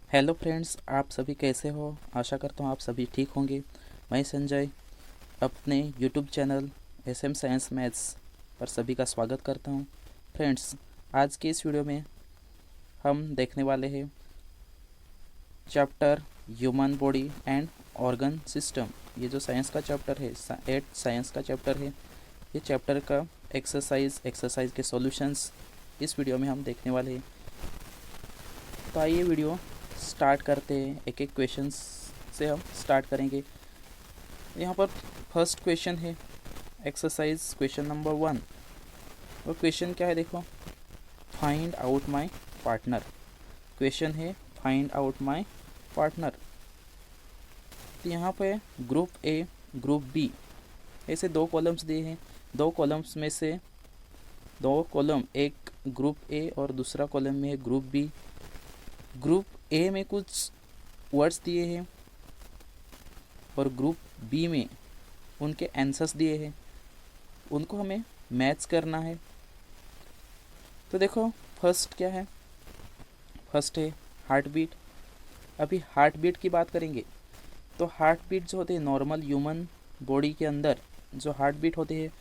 Hello friends, आप सभी कैसे हो। आशा करता हूँ आप सभी ठीक होंगे। मैं संजय अपने YouTube channel SM science maths पर सभी का स्वागत करता हूँ। फ्रेंड्स, आज के इस वीडियो में हम देखने वाले हैं chapter human body and organ system. ये जो साइंस का चैप्टर है, 8 साइंस का चैप्टर है। ये चैप्टर का एक्सरसाइज के सॉल्यूशंस इस वीडियो में हम देखने वाले हैं। तो आइए वीडियो स्टार्ट करते हैं। एक एक क्वेश्चन से हम स्टार्ट करेंगे। यहाँ पर फर्स्ट क्वेश्चन है एक्सरसाइज क्वेश्चन नंबर 1। और क्वेश्चन क्या है, देखो, find out my partner. Question है फाइंड आउट माय पार्टनर। तो यहाँ पे ग्रुप ए, ग्रुप बी, ऐसे दो कॉलम्स दिए हैं। दो कॉलम्स में से दो कॉलम, एक ग्रुप ए और दूसरा कॉलम में है ग्रुप बी। ग्रुप ए में कुछ वर्ड्स दिए हैं और ग्रुप बी में उनके आंसर्स दिए हैं, उनको हमें मैच करना है। तो देखो फर्स्ट क्या है, फर्स्ट है हार्ट बीट। अभी हार्ट बीट की बात करेंगे तो हार्ट बीट जो होते हैं नॉर्मल ह्यूमन बॉडी के अंदर जो हार्ट बीट होते हैं,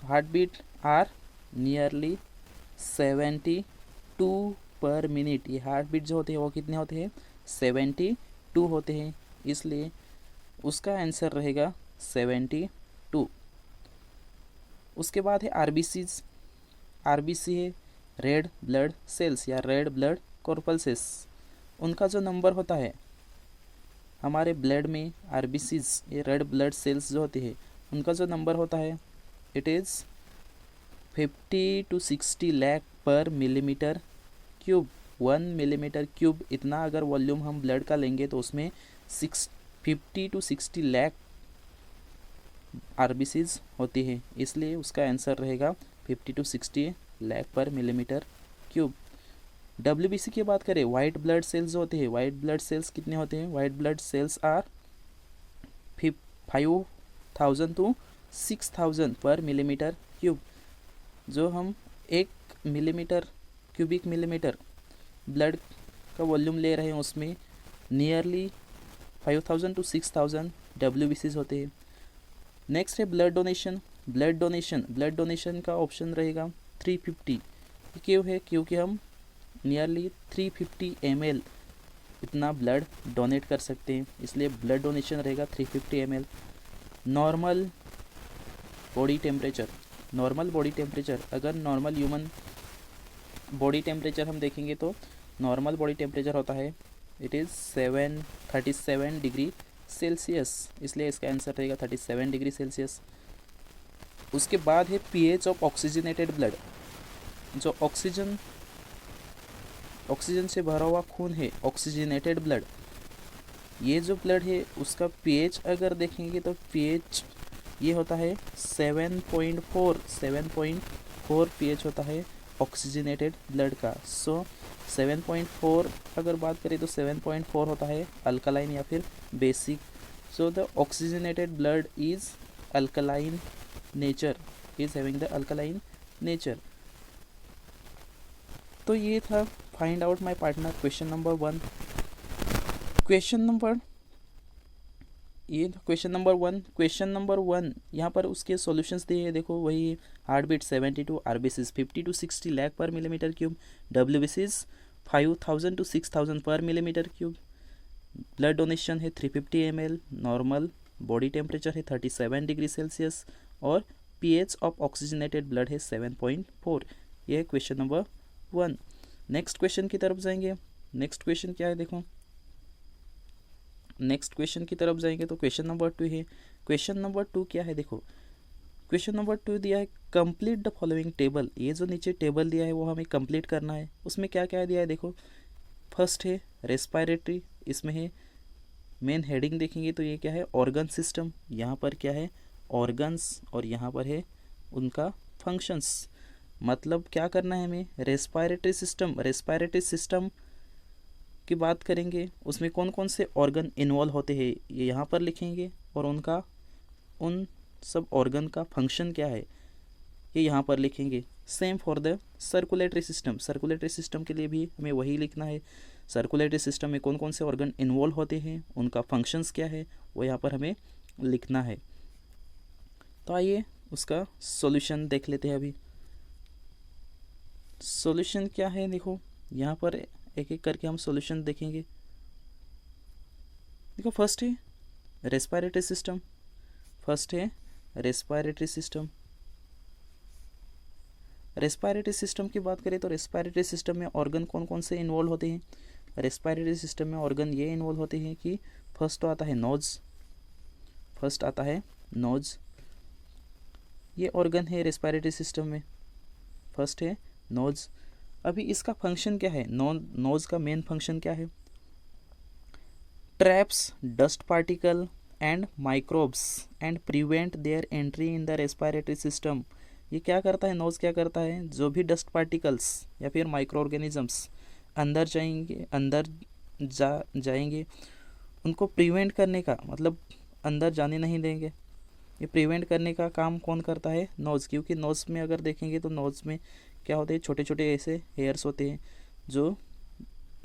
हार्ट बीट आर नियरली 72 पर मिनट। ये हार्ट बीट जो होते हैं वो कितने होते हैं, 72 होते हैं, इसलिए उसका आंसर रहेगा 72। उसके बाद है आरबीसीज। आरबीसी है रेड ब्लड सेल्स या रेड ब्लड कॉर्पल्सेस। उनका जो नंबर होता है हमारे ब्लड में, आरबीसीज ये रेड ब्लड सेल्स जो होती है उनका जो नंबर होता है it is 50 to 60 lakh per millimetre cube. 1 millimetre cube इतना अगर वॉल्यूम हम ब्लड का लेंगे तो उसमें 50 to 60 लाख आरबीसीज होती है, इसलिए उसका आंसर रहेगा 50 to 60 lakh per millimetre cube. WBC की बात करें, वाइट ब्लड सेल्स जो होते हैं, वाइट ब्लड सेल्स कितने होते हैं, white blood cells are 5000 to 6000 per millimetre cube. जो हम 1 मिलीमीटर क्यूबिक मिलीमीटर ब्लड का वॉल्यूम ले रहे हैं उसमें नियरली 5000 to 6000 डब्ल्यूबीसीज होते हैं। नेक्स्ट है ब्लड डोनेशन। ब्लड डोनेशन का ऑप्शन रहेगा 350। क्यों है, क्योंकि हम नियरली 350 ml इतना ब्लड डोनेट कर सकते हैं, इसलिए ब्लड डोनेशन रहेगा 350 ml। Normal body temperature, normal body temperature, अगर नॉर्मल ह्यूमन बॉडी टेम्परेचर हम देखेंगे तो नॉर्मल बॉडी टेम्परेचर होता है इट इज़ 37 डिग्री सेल्सियस, इसलिए इसका आंसर रहेगा 37 डिग्री सेल्सियस। उसके बाद है पीएच ऑफ ऑक्सीजनेटेड ब्लड। जो ऑक्सीजन से भरा हुआ खून है, ऑक्सीजनेटेड ब्लड, ये जो ब्लड है उसका पीएच अगर देखेंगे तो पीएच ये होता है 7.4 पीएच होता है ऑक्सीजनेटेड ब्लड का। सो 7.4 अगर बात करें तो 7.4 होता है अल्कलाइन या फिर basic. So the oxygenated blood is alkaline nature, is having the alkaline nature. तो ये था find out my partner question number 1। Question number 1 यहाँ पर उसके सॉल्यूशंस दिए हैं, देखो वही heart beat 72, RBCs 50 to 60 lakh per millimetre cube, डब्ल्यूबीसीज 5000 to 6000 per millimetre cube, blood donation है 350 ml, नॉर्मल बॉडी टेम्परेचर है 37 डिग्री सेल्सियस और पीएच ऑफ ऑक्सीजनेटेड ब्लड है 7.4। यह है क्वेश्चन नंबर 1। नेक्स्ट क्वेश्चन की तरफ जाएंगे। नेक्स्ट क्वेश्चन क्या है, देखो नेक्स्ट क्वेश्चन की तरफ जाएंगे तो क्वेश्चन नंबर 2 है। क्वेश्चन नंबर 2 क्या है, देखो क्वेश्चन नंबर 2 दिया है कंप्लीट द फॉलोइंग टेबल। ये जो नीचे टेबल दिया है वो हमें कंप्लीट करना है। उसमें क्या क्या दिया है, देखो फर्स्ट है रेस्पिरेटरी, इसमें है मेन हेडिंग देखेंगे तो ये क्या है ऑर्गन सिस्टम। यहाँ पर क्या है ऑर्गन्स और यहाँ पर है उनका फंक्शंस। मतलब क्या करना है हमें, रेस्पिरेटरी सिस्टम की बात करेंगे उसमें कौन कौन से ऑर्गन इन्वॉल्व होते हैं ये यहाँ पर लिखेंगे और उन सब ऑर्गन का फंक्शन क्या है ये यहाँ पर लिखेंगे। Same for the circulatory system के लिए भी हमें वही लिखना है। सर्कुलेटरी सिस्टम में कौन कौन से ऑर्गन इन्वॉल्व होते हैं, उनका फंक्शंस क्या है, वो यहाँ पर हमें लिखना है। तो आइए उसका सॉल्यूशन देख लेते हैं। अभी सॉल्यूशन क्या है, देखो यहाँ पर एक एक करके हम सॉल्यूशन देखेंगे। देखो फर्स्ट है रेस्पिरेटरी सिस्टम, फर्स्ट है रेस्पिरेटरी सिस्टम। रेस्पिरेटरी सिस्टम की बात करें तो रेस्पिरेटरी सिस्टम में ऑर्गन कौन कौन से इन्वॉल्व होते हैं। रेस्पिरेटरी सिस्टम में ऑर्गन ये इन्वॉल्व होते हैं कि फर्स्ट तो आता है नोज, फर्स्ट आता है नोज, ये ऑर्गन है रेस्पिरेटरी सिस्टम में, फर्स्ट है नोज। अभी इसका फंक्शन क्या है, नोज का मेन फंक्शन क्या है, traps dust particle and microbes and prevent there entry in the respiratory system. ये क्या करता है, नोज क्या करता है, जो भी डस्ट पार्टिकल्स या फिर माइक्रो ऑर्गेनिजम्स अंदर जाएंगे उनको प्रिवेंट करने का, मतलब अंदर जाने नहीं देंगे, ये प्रिवेंट करने का काम कौन करता है, नोज। क्योंकि नोज में अगर देखेंगे तो नोज में क्या होते हैं, छोटे छोटे ऐसे हेयर्स होते हैं जो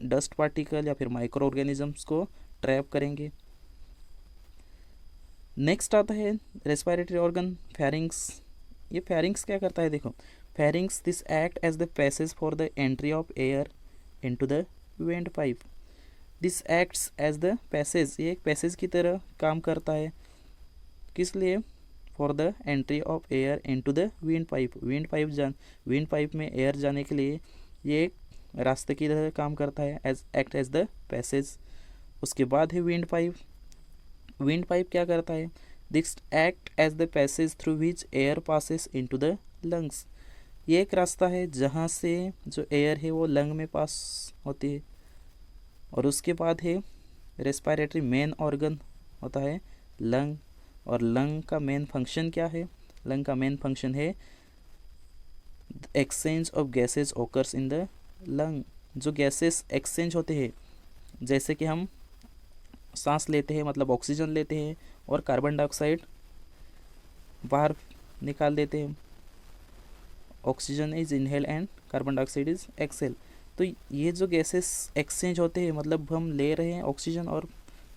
डस्ट पार्टिकल या फिर माइक्रो ऑर्गेनिजम्स को ट्रैप करेंगे। नेक्स्ट आता है रेस्पिरेटरी ऑर्गन फेरिंग्स। ये फेरिंग्स क्या करता है, देखो pharynx this act as the passage for the entry of air into the windpipe. This acts as the passage, ये एक पैसेज की तरह काम करता है, किस लिए, for the entry of air into the wind pipe. Wind pipe में एयर जाने के लिए ये एक रास्ते की तरह काम करता है, as act as the passage. उसके बाद है विंड पाइप। विंड पाइप क्या करता है, this act as the passage through which air passes into the lungs. ये एक रास्ता है जहाँ से जो एयर है वो लंग में पास होती है। और उसके बाद है रेस्पिरेटरी मेन ऑर्गन होता है लंग, और लंग का मेन फंक्शन क्या है, लंग का मेन फंक्शन है exchange of gases occurs in the lung. जो गैसेस एक्सचेंज होते हैं, जैसे कि हम सांस लेते हैं मतलब ऑक्सीजन लेते हैं और कार्बन डाइऑक्साइड बाहर निकाल देते हैं, oxygen is inhale and carbon dioxide is exhale. तो ये जो गैसेस एक्सचेंज होते हैं, मतलब हम ले रहे हैं ऑक्सीजन और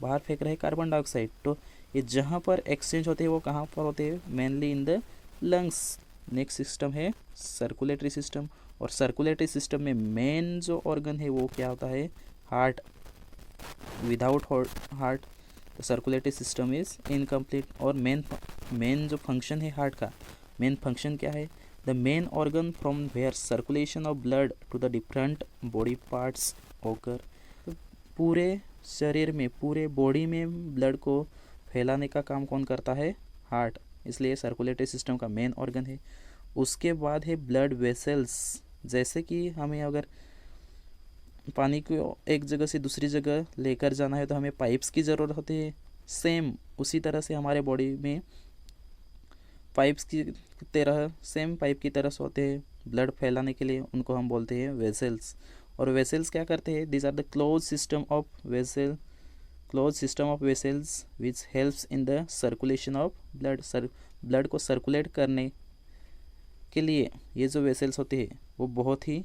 बाहर फेंक रहे हैं कार्बन डाइऑक्साइड, तो ये जहाँ पर एक्सचेंज होते हैं वो कहाँ पर होते हैं, mainly in the lungs. Next system है सर्कुलेटरी सिस्टम, और सर्कुलेटरी सिस्टम में मेन जो ऑर्गन है वो क्या होता है, heart. Without heart the circulatory system is incomplete. और मेन जो फंक्शन है हार्ट का, मेन फंक्शन क्या है, the main organ from where circulation of blood to the different body parts occur. तो पूरे शरीर में, पूरे बॉडी में ब्लड को फैलाने का काम कौन करता है, हार्ट, इसलिए सर्कुलेटरी सिस्टम का मेन ऑर्गन है। उसके बाद है ब्लड वेसल्स। जैसे कि हमें अगर पानी को एक जगह से दूसरी जगह लेकर जाना है तो हमें पाइप्स की ज़रूरत होती है, सेम उसी तरह से हमारे बॉडी में पाइप्स की तरह, सेम पाइप की तरह से होते हैं ब्लड फैलाने के लिए, उनको हम बोलते हैं वेसल्स। और वेसल्स क्या करते हैं, this are the close system of vessels which helps in the circulation of blood. Blood को सर्कुलेट करने के लिए ये जो वेसल्स होते हैं वो बहुत ही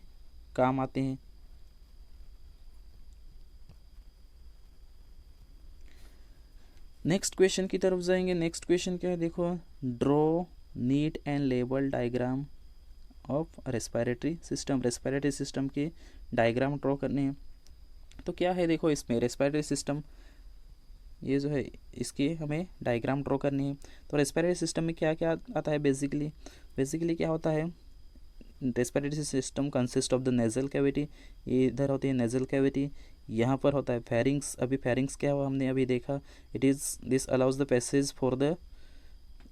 काम आते हैं। नेक्स्ट क्वेश्चन की तरफ जाएंगे। नेक्स्ट क्वेश्चन क्या है, देखो draw neat and label diagram of respiratory system. Respiratory system की डायग्राम ड्रॉ करने हैं। तो क्या है, देखो इसमें रेस्पिरेटरी सिस्टम ये जो है इसकी हमें डायग्राम ड्रॉ करनी है। तो रेस्पिरेटरी सिस्टम में क्या क्या आता है, बेसिकली क्या होता है, respiratory system consist of the nasal cavity. ये इधर होती है नेजल कैविटी, यहाँ पर होता है फेरिंग्स। अभी फेरिंग्स क्या हुआ हमने अभी देखा, it is this allows the passage for the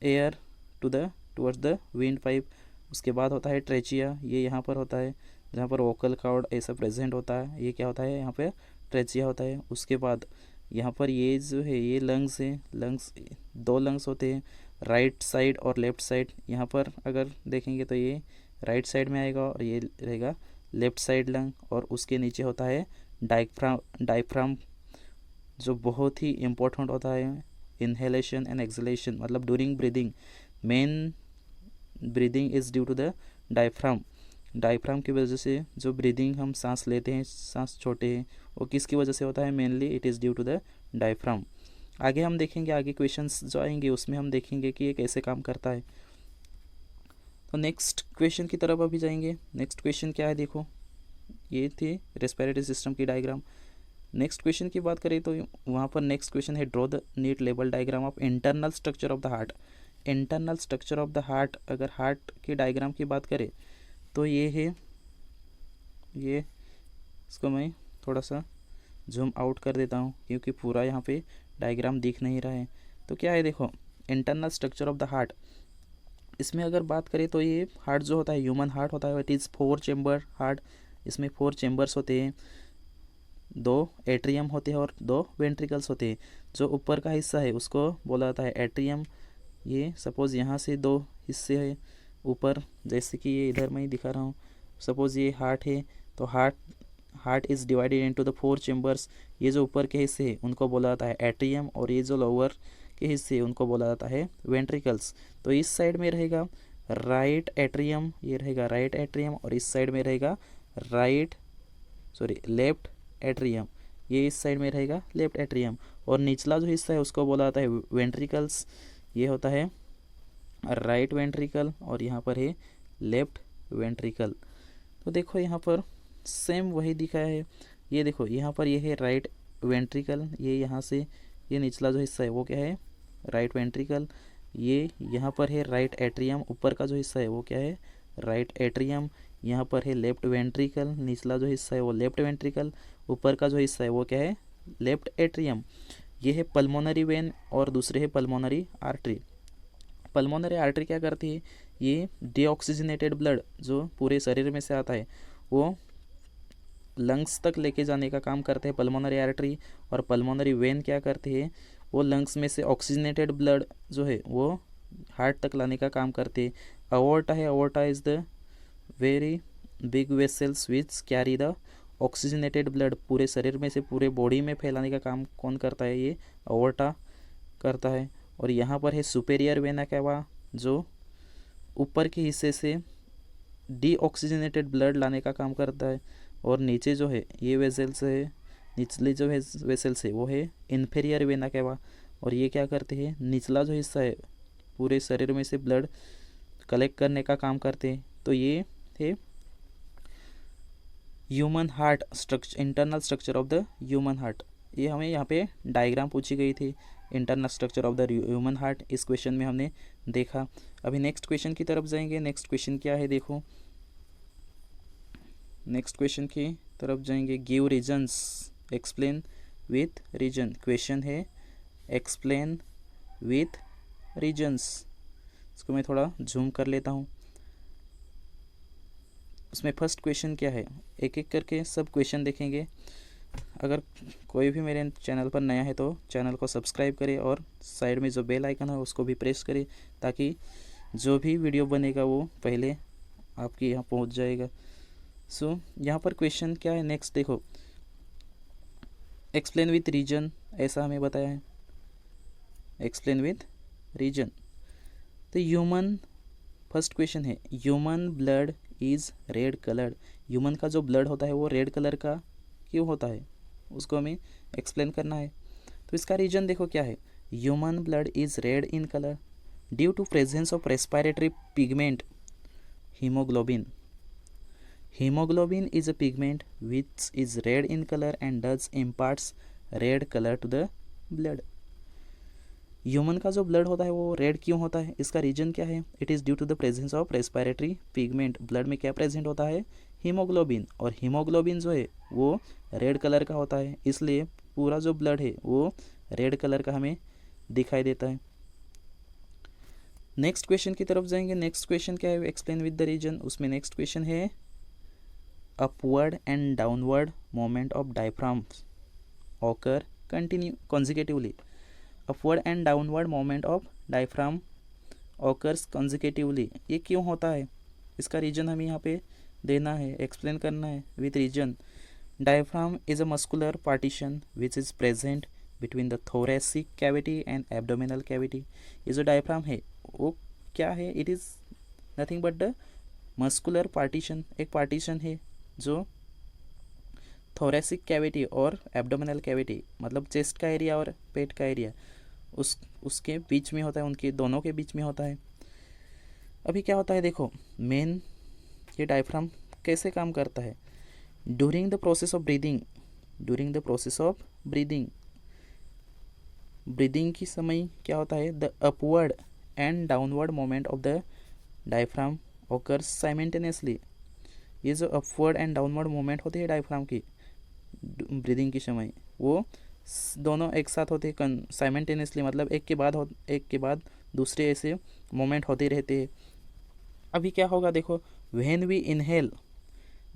air towards the wind pipe. उसके बाद होता है ट्रेचिया, ये यहाँ पर होता है जहाँ पर वोकल कॉर्ड ऐसा प्रेजेंट होता है, ये क्या होता है, यहाँ पे ट्रेचिया होता है। उसके बाद यहाँ पर ये जो है ये लंग्स है, लंग्स 2 लंग्स होते हैं, राइट साइड और लेफ्ट साइड। यहाँ पर अगर देखेंगे तो ये राइट साइड में आएगा और ये रहेगा लेफ्ट साइड लंग। और उसके नीचे होता है डायफ्राम जो बहुत ही इम्पोर्टेंट होता है इनहेलेशन एंड एक्सहेलेशन, मतलब during breathing, main breathing is due to the diaphragm. Diaphragm की वजह से जो ब्रीदिंग हम सांस लेते हैं, सांस छोड़ते हैं, वो किसकी वजह से होता है, mainly it is due to the diaphragm. आगे हम देखेंगे, आगे क्वेश्चंस जो आएंगे उसमें हम देखेंगे कि ये कैसे काम करता है। तो नेक्स्ट क्वेश्चन की तरफ अभी जाएंगे। नेक्स्ट क्वेश्चन क्या है, देखो ये थी रेस्पिरेटरी सिस्टम की डायग्राम। नेक्स्ट क्वेश्चन की बात करें तो वहाँ पर नेक्स्ट क्वेश्चन है, draw the neat label diagram of internal structure of the heart. Internal structure of the heart, अगर हार्ट की डायग्राम की बात करें तो ये है, ये इसको मैं थोड़ा सा जूम आउट कर देता हूँ क्योंकि पूरा यहाँ पे डायग्राम दिख नहीं रहा है। तो क्या है, देखो internal structure of the heart, इसमें अगर बात करें तो ये हार्ट जो होता है, ह्यूमन हार्ट होता है, इट इज़ 4 चेम्बर हार्ट। इसमें 4 चेम्बर्स होते हैं, 2 एट्रियम होते हैं और 2 वेंट्रिकल्स होते हैं। जो ऊपर का हिस्सा है उसको बोला जाता है एट्रियम। ये सपोज़ यहाँ से 2 हिस्से हैं ऊपर, जैसे कि ये इधर मैं ही दिखा रहा हूँ। सपोज़ ये हार्ट है, तो heart is divided into the 4 chambers. ये जो ऊपर के हिस्से हैं उनको बोला जाता है एट्रियम, और ये जो लोअर के हिस्से उनको बोला जाता है वेंट्रिकल्स। तो इस साइड में रहेगा राइट एट्रियम, ये रहेगा राइट एट्रियम, और इस साइड में रहेगा लेफ्ट एट्रियम, ये इस साइड में रहेगा लेफ्ट एट्रियम। और निचला जो हिस्सा है उसको बोला जाता है वेंट्रिकल्स, ये होता है राइट वेंट्रिकल, और यहाँ पर है लेफ्ट वेंट्रिकल। तो देखो यहाँ पर सेम वही दिखाया है। ये देखो यहाँ पर ये है राइट वेंट्रिकल, ये यहाँ से ये निचला जो हिस्सा है वो क्या है, राइट वेंट्रिकल। ये यहाँ पर है राइट एट्रियम, ऊपर का जो हिस्सा है वो क्या है, राइट एट्रियम। यहाँ पर है लेफ्ट वेंट्रिकल, निचला जो हिस्सा है वो लेफ्ट वेंट्रिकल, ऊपर का जो हिस्सा है वो क्या है, लेफ्ट एट्रियम। ये है पल्मोनरी वेन और दूसरे है पल्मोनरी आर्टरी। पल्मोनरी आर्टरी क्या करती है, ये डीऑक्सीजनेटेड ब्लड जो पूरे शरीर में से आता है वो लंग्स तक लेके जाने का काम करते हैं पल्मोनरी आर्टरी। और पल्मोनरी वेन क्या करती है, वो लंग्स में से ऑक्सीजनेटेड ब्लड जो है वो हार्ट तक लाने का काम करते हैं। अवोर्टा है, aorta is the very big vessels which carry the oxygenated blood. पूरे शरीर में से पूरे बॉडी में फैलाने का काम कौन करता है, ये अवोर्टा करता है। और यहाँ पर है सुपेरियर वेना कैवा, जो ऊपर के हिस्से से डीऑक्सीजनेटेड ब्लड लाने का काम करता है। और नीचे जो है ये वेसल्स है, निचली जो है वेसल्स है वो है इन्फेरियर वेना कैवा, और ये क्या करते हैं, निचला जो हिस्सा है पूरे शरीर में से ब्लड कलेक्ट करने का काम करते हैं। तो ये है human heart structure, internal structure of the human heart. ये हमें यहाँ पे डायग्राम पूछी गई थी, internal structure of the human heart, इस क्वेश्चन में हमने देखा। अभी नेक्स्ट क्वेश्चन की तरफ जाएंगे। नेक्स्ट क्वेश्चन क्या है, देखो नेक्स्ट क्वेश्चन की तरफ जाएंगे। Give reasons, explain with reason. Question है एक्सप्लेन विथ रीजन्स। इसको मैं थोड़ा जूम कर लेता हूँ। उसमें फर्स्ट क्वेश्चन क्या है, एक एक करके सब क्वेश्चन देखेंगे। अगर कोई भी मेरे चैनल पर नया है तो चैनल को सब्सक्राइब करें और साइड में जो बेल आइकन है उसको भी प्रेस करें, ताकि जो भी वीडियो बनेगा वो पहले आपके यहाँ पहुँच जाएगा। सो यहाँ पर क्वेश्चन क्या है, नेक्स्ट देखो, एक्सप्लेन विथ रीजन, ऐसा हमें बताया है, एक्सप्लेन विथ रीजन। तो ह्यूमन, फर्स्ट क्वेश्चन है human blood is red coloured. Human का जो ब्लड होता है वो रेड कलर का क्यों होता है, उसको हमें एक्सप्लेन करना है। तो इसका रीजन देखो क्या है, human blood is red in colour due to presence of respiratory pigment haemoglobin. Hemoglobin is a pigment which is red in color and thus imparts red color to the blood. Human का जो blood होता है वो red क्यों होता है, इसका reason क्या है, it is due to the presence of respiratory pigment. Blood में क्या प्रेजेंट होता है, हीमोग्लोबिन, और हीमोग्लोबिन जो है वो रेड कलर का होता है, इसलिए पूरा जो ब्लड है वो रेड कलर का हमें दिखाई देता है। नेक्स्ट क्वेश्चन की तरफ जाएंगे। नेक्स्ट क्वेश्चन क्या है, एक्सप्लेन विद द रीजन। उसमें नेक्स्ट क्वेश्चन है upward and downward movement of diaphragms occur consecutively. Upward and downward movement of diaphragm occurs consecutively. ये क्यों होता है, इसका रीजन हमें यहाँ पे देना है, एक्सप्लेन करना है with reason. Diaphragm is a muscular partition which is present between the thoracic cavity and abdominal cavity. ये जो डायफ्राम है वो क्या है, it is nothing but the muscular partition, एक पार्टीशन है जो थोरेसिक कैविटी और एब्डोमिनल कैविटी, मतलब चेस्ट का एरिया और पेट का एरिया, उसके बीच में होता है, उनके दोनों के बीच में होता है। अभी क्या होता है देखो, मेन ये डायफ्राम कैसे काम करता है। During the process of breathing की समय क्या होता है, the upward and downward moment of the diaphragm occurs simultaneously. ये जो अपवर्ड एंड डाउनवर्ड मोमेंट होती है डायफ्राम की ब्रीदिंग के समय, वो दोनों एक साथ होते हैं साइमल्टेनियसली, मतलब एक के बाद दूसरे ऐसे मोमेंट होते रहते हैं। अभी क्या होगा देखो, व्हेन वी इनहेल,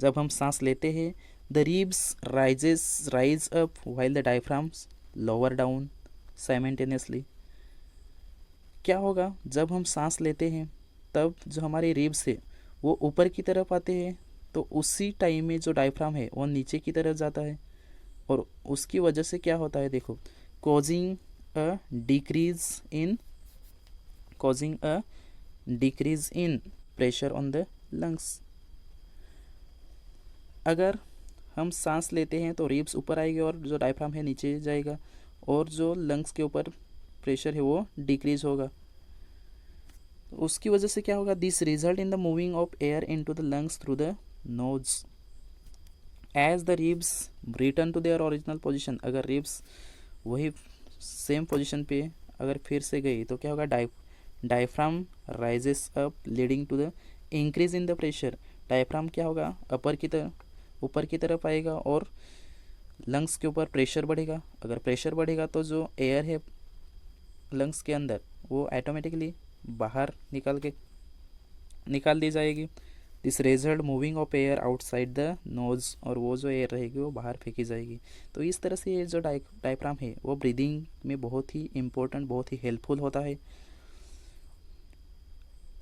जब हम सांस लेते हैं, the ribs rise up while the diaphragms lower down simultaneously. क्या होगा, जब हम सांस लेते हैं तब जो हमारे रिब्स है वो ऊपर की तरफ आते हैं, तो उसी टाइम में जो डायफ्राम है वो नीचे की तरफ जाता है, और उसकी वजह से क्या होता है देखो, causing a decrease in pressure on the lungs. अगर हम सांस लेते हैं तो रिब्स ऊपर आएगी और जो डायफ्राम है नीचे जाएगा, और जो लंग्स के ऊपर प्रेशर है वो डिक्रीज होगा। उसकी वजह से क्या होगा, this result in the moving of air into the lungs through the nose as the ribs return to their original position. अगर रिब्स वही सेम पोजीशन पे अगर फिर से गई तो क्या होगा, diaphragm rises up leading to the increase in the pressure. Diaphragm क्या होगा, ऊपर की तरफ आएगा और लंग्स के ऊपर प्रेशर बढ़ेगा। अगर प्रेशर बढ़ेगा तो जो एयर है लंग्स के अंदर वो ऑटोमेटिकली बाहर निकाल दी जाएगी। This result moving of air outside the nose, और वो जो एयर रहेगी वो बाहर फेंकी जाएगी। तो इस तरह से ये जो डायफ्राम है वो ब्रीदिंग में बहुत ही इम्पोर्टेंट, बहुत ही हेल्पफुल होता है।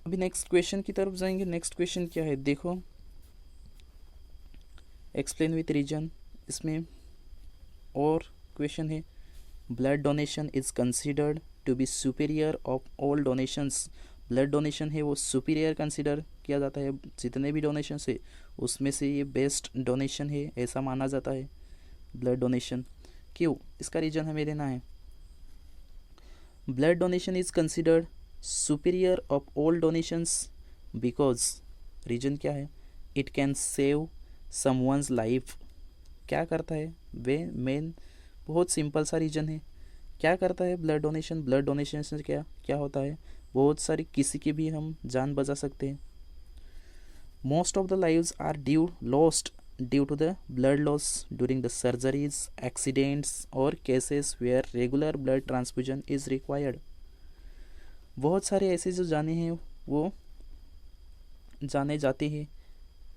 अभी नेक्स्ट क्वेश्चन की तरफ जाएंगे। नेक्स्ट क्वेश्चन क्या है देखो, एक्सप्लेन विथ रीजन। इसमें और क्वेश्चन है, blood donation is considered to be superior of all donations. Blood donation है वो सुपीरियर कंसिडर किया जाता है, जितने भी डोनेशन है उसमें से ये बेस्ट डोनेशन है ऐसा माना जाता है ब्लड डोनेशन। क्यों, इसका रीजन हमें देना है। Blood donation is considered superior of all donations because, reason क्या है, it can save someone's life. क्या करता है वे, मेन बहुत सिंपल सा रीजन है। क्या करता है ब्लड डोनेशन से क्या क्या होता है, बहुत सारी किसी की भी हम जान बचा सकते हैं। Most of the lives are lost due to the blood loss during the surgeries, accidents और cases where regular blood transfusion is required. बहुत सारे ऐसे जो जाने हैं वो जाने जाते हैं।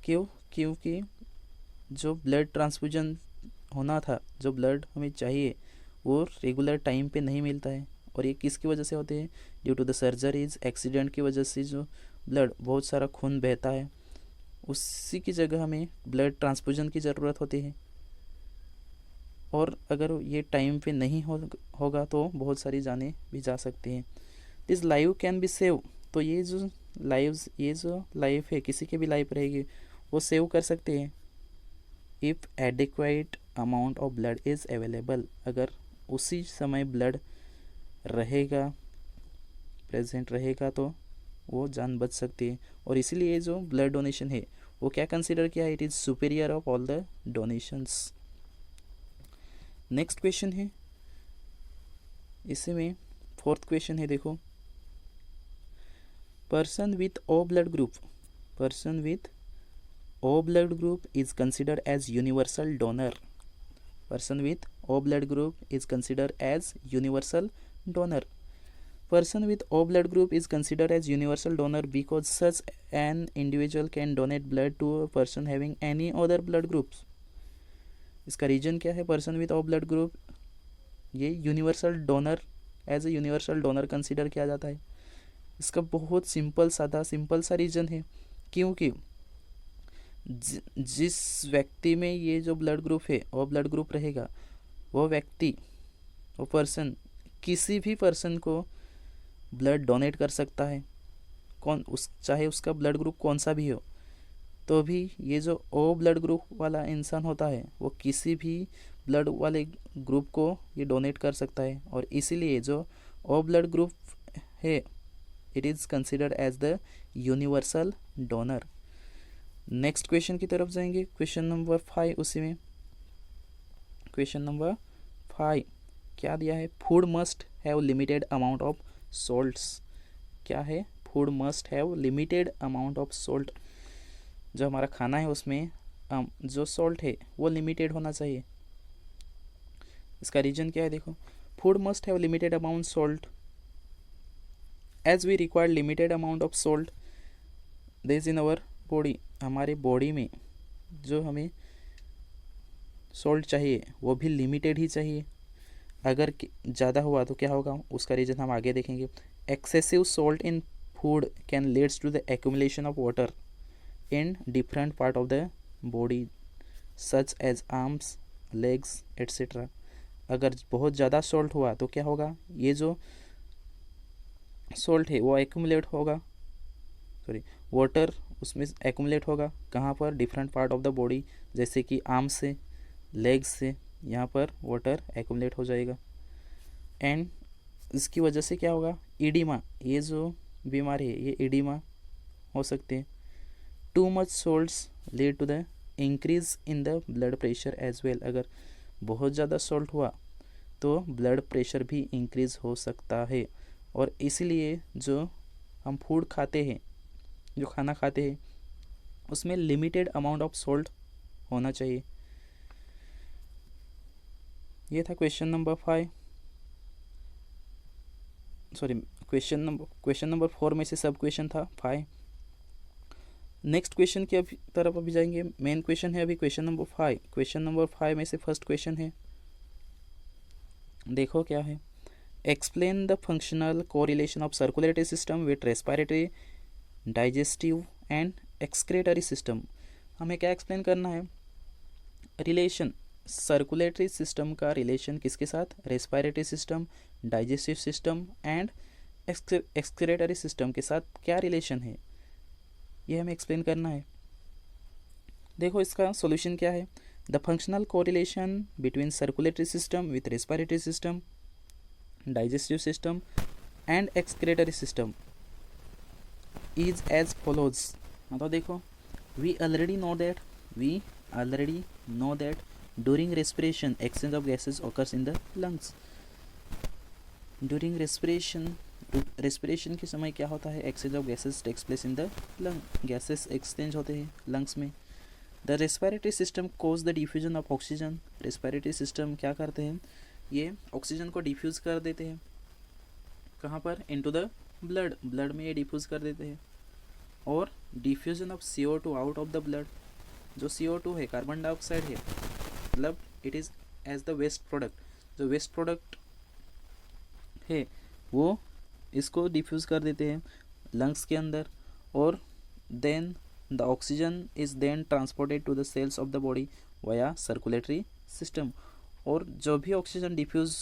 क्योंकि जो ब्लड ट्रांसफ्यूजन होना था, जो ब्लड हमें चाहिए वो रेगुलर टाइम पे नहीं मिलता है, और ये किसकी वजह से होते हैं, due to the surgeries, accident की वजह से जो ब्लड बहुत सारा खून बहता है, उसी की जगह हमें ब्लड ट्रांसफ्यूजन की ज़रूरत होती है। और अगर ये टाइम पे नहीं होगा तो बहुत सारी जानें भी जा सकती हैं। This live can be save, तो ये जो लाइफ है किसी की भी लाइफ रहेगी वो सेव कर सकते हैं। If adequate amount of blood is available, अगर उसी समय ब्लड रहेगा, प्रेजेंट रहेगा तो वो जान बच सकती है। और इसीलिए जो ब्लड डोनेशन है वो क्या कंसीडर किया है, it is superior of all the donations. Next question है, इसमें फोर्थ क्वेश्चन है देखो, person with O blood group is considered as universal donor. Person with O blood group is considered as universal donor. Person with O blood group is considered as universal donor because such an individual can donate blood to a person having any other blood groups. इसका reason क्या है, person with O blood group ये universal donor, as a universal donor consider किया जाता है। इसका बहुत simple सा रीजन है, क्योंकि जिस व्यक्ति में ये जो ब्लड ग्रुप है वो ब्लड ग्रुप रहेगा, वो व्यक्ति, वो पर्सन किसी भी पर्सन को ब्लड डोनेट कर सकता है, चाहे उसका ब्लड ग्रुप कौन सा भी हो। तो भी ये जो ओ ब्लड ग्रुप वाला इंसान होता है वो किसी भी ब्लड वाले ग्रुप को ये डोनेट कर सकता है, और इसीलिए जो ओ ब्लड ग्रुप है it is considered as the universal donor. Next question की तरफ जाएंगे, क्वेश्चन नंबर 5। उसी में क्वेश्चन नंबर 5 क्या दिया है, food must have limited amount of salts. क्या है, food must have limited amount of salt. जो हमारा खाना है उसमें जो सॉल्ट है वो लिमिटेड होना चाहिए। इसका रीजन क्या है, देखो, food must have limited amount salt as we require limited amount of salt this in our body. हमारे बॉडी में जो हमें सॉल्ट चाहिए वो भी लिमिटेड ही चाहिए। अगर ज़्यादा हुआ तो क्या होगा, उसका रीज़न हम आगे देखेंगे। Excessive salt in food can leads to the accumulation of water in different part of the body such as arms, legs etcetera. अगर बहुत ज़्यादा सॉल्ट हुआ तो क्या होगा, ये जो सॉल्ट है वो एक्यूमुलेट होगा, वाटर उसमें एक्यूमुलेट होगा कहाँ पर, different part of the body, जैसे कि आर्म से, लेग्स से, यहाँ पर वाटर एक्यूमुलेट हो जाएगा। एंड इसकी वजह से क्या होगा, इडिमा, ये जो बीमारी है ये इडिमा हो सकती है। Too much salts lead to the increase in the blood pressure as well. अगर बहुत ज़्यादा सॉल्ट हुआ तो ब्लड प्रेशर भी इंक्रीज हो सकता है, और इसलिए जो हम फूड खाते हैं, जो खाना खाते हैं उसमें लिमिटेड अमाउंट ऑफ सॉल्ट होना चाहिए। ये था question number 5, sorry question number 4 में से सब क्वेश्चन था 5। नेक्स्ट क्वेश्चन की तरफ अभी जाएंगे। मेन क्वेश्चन है अभी क्वेश्चन नंबर 5। क्वेश्चन नंबर 5 में से फर्स्ट क्वेश्चन है, देखो क्या है, explain the functional correlation of circulatory system with respiratory, digestive and excretory system. हमें क्या एक्सप्लेन करना है, रिलेशन, सर्कुलेटरी सिस्टम का रिलेशन किसके साथ, respiratory system, digestive system and excretory system के साथ क्या रिलेशन है, ये हमें एक्सप्लेन करना है। देखो इसका सॉल्यूशन क्या है, the functional correlation between circulatory system with respiratory system, digestive system and excretory system is as follows. तो देखो, we already know that during respiration exchange of gases occurs in the lungs. During respiration के समय क्या होता है, exchange of gases takes place in the lung, gases exchange होते हैं lungs में। The respiratory system causes the diffusion of oxygen. Respiratory system क्या करते हैं, ये ऑक्सीजन को डिफ्यूज़ कर देते हैं, कहाँ पर, इनटू द ब्लड में ये डिफ्यूज़ कर देते हैं। और diffusion of CO2 out of the blood, जो CO2 है कार्बन डाइऑक्साइड है, मतलब it is as the waste product, जो वेस्ट प्रोडक्ट है वो इसको डिफ्यूज़ कर देते हैं लंग्स के अंदर, और then the oxygen is then transported to the cells of the body via circulatory system. और जो भी ऑक्सीजन डिफ्यूज़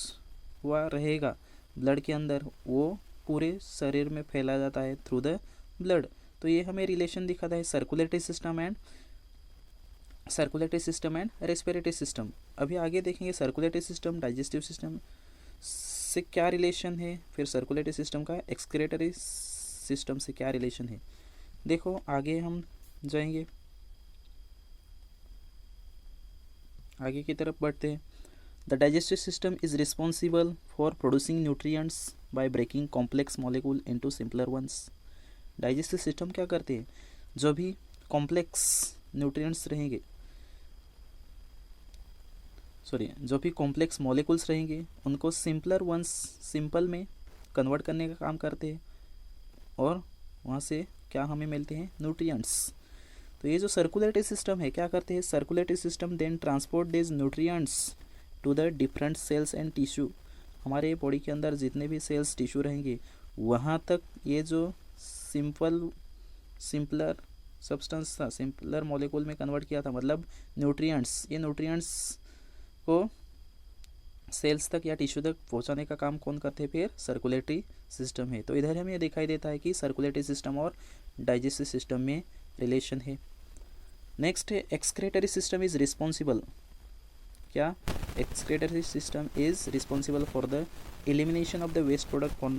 हुआ रहेगा ब्लड के अंदर वो पूरे शरीर में फैला जाता है थ्रू द ब्लड। तो ये हमें रिलेशन दिखाता है circulatory system and respiratory system. अभी आगे देखेंगे सर्कुलेटरी सिस्टम, डाइजेस्टिव सिस्टम से क्या रिलेशन है, फिर सर्कुलेटरी सिस्टम का एक्सक्रेटरी सिस्टम से क्या रिलेशन है। देखो आगे हम जाएंगे, आगे की तरफ बढ़ते हैं। The digestive system is responsible for producing nutrients by breaking complex molecule into simpler ones. Digestive system क्या करते हैं, जो भी कॉम्प्लेक्स न्यूट्रिएंट्स रहेंगे, जो भी कॉम्प्लेक्स मॉलिक्यूल्स रहेंगे उनको सिंपलर वंस, सिंपल में कन्वर्ट करने का काम करते हैं, और वहाँ से क्या हमें मिलते हैं, न्यूट्रिएंट्स। तो ये जो सर्कुलेटरी सिस्टम है क्या करते हैं, circulatory system then transport this nutrients to the different cells and tissue. हमारे बॉडी के अंदर जितने भी सेल्स टिश्यू रहेंगे वहाँ तक ये जो सिंपलर सब्सटेंस था, सिंपलर मॉलिक्यूल में कन्वर्ट किया था, मतलब न्यूट्रिएंट्स, ये न्यूट्रिएंट्स को सेल्स तक या टिश्यू तक पहुंचाने का काम कौन करते हैं, फिर सर्कुलेटरी सिस्टम है। तो इधर हमें ये दिखाई देता है कि सर्कुलेटरी सिस्टम और डाइजेस्टिव सिस्टम में रिलेशन है। नेक्स्ट है एक्सक्रेटरी सिस्टम इज रिस्पॉन्सिबल, क्या, excretory system is responsible for the elimination of the waste product from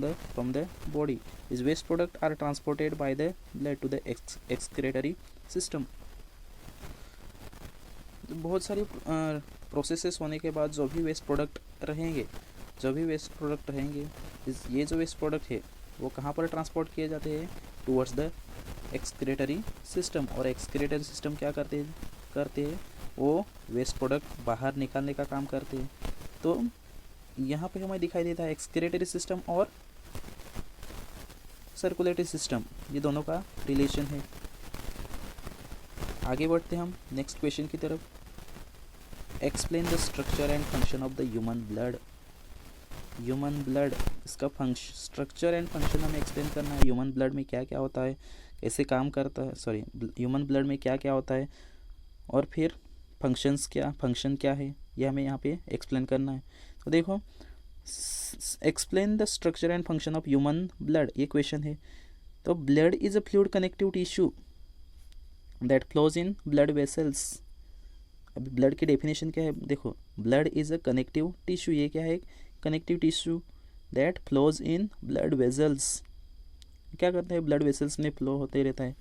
the body. These waste product are transported by the blood to the excretory system. बहुत सारी processes होने के बाद जो भी waste product रहेंगे ये जो वेस्ट प्रोडक्ट है वो कहाँ पर ट्रांसपोर्ट किए जाते हैं, टूवर्ड्स द एक्सक्रेटरी सिस्टम। और एक्सक्रेटरी सिस्टम क्या करते हैं वो वेस्ट प्रोडक्ट बाहर निकालने का काम करते हैं। तो यहाँ पे हमें दिखाई देता है एक्सक्रेटरी सिस्टम और सर्कुलेटरी सिस्टम, ये दोनों का रिलेशन है। आगे बढ़ते हम नेक्स्ट क्वेश्चन की तरफ। Explain the structure and function of the human blood. Human blood, इसका स्ट्रक्चर एंड फंक्शन हमें एक्सप्लेन करना है। ह्यूमन ब्लड में क्या क्या होता है, कैसे काम करता है, ह्यूमन ब्लड में क्या क्या होता है, और फिर फंक्शन क्या है, ये हमें यहाँ पे एक्सप्लेन करना है। तो देखो, explain the structure and function of human blood, ये क्वेश्चन है। तो blood is a fluid connective tissue that flows in blood vessels. अभी ब्लड की डेफिनेशन क्या है, देखो, blood is a connective tissue, ये क्या है, connective tissue that flows in blood vessels. क्या करता है, ब्लड वेसल्स में फ्लो होते रहता है।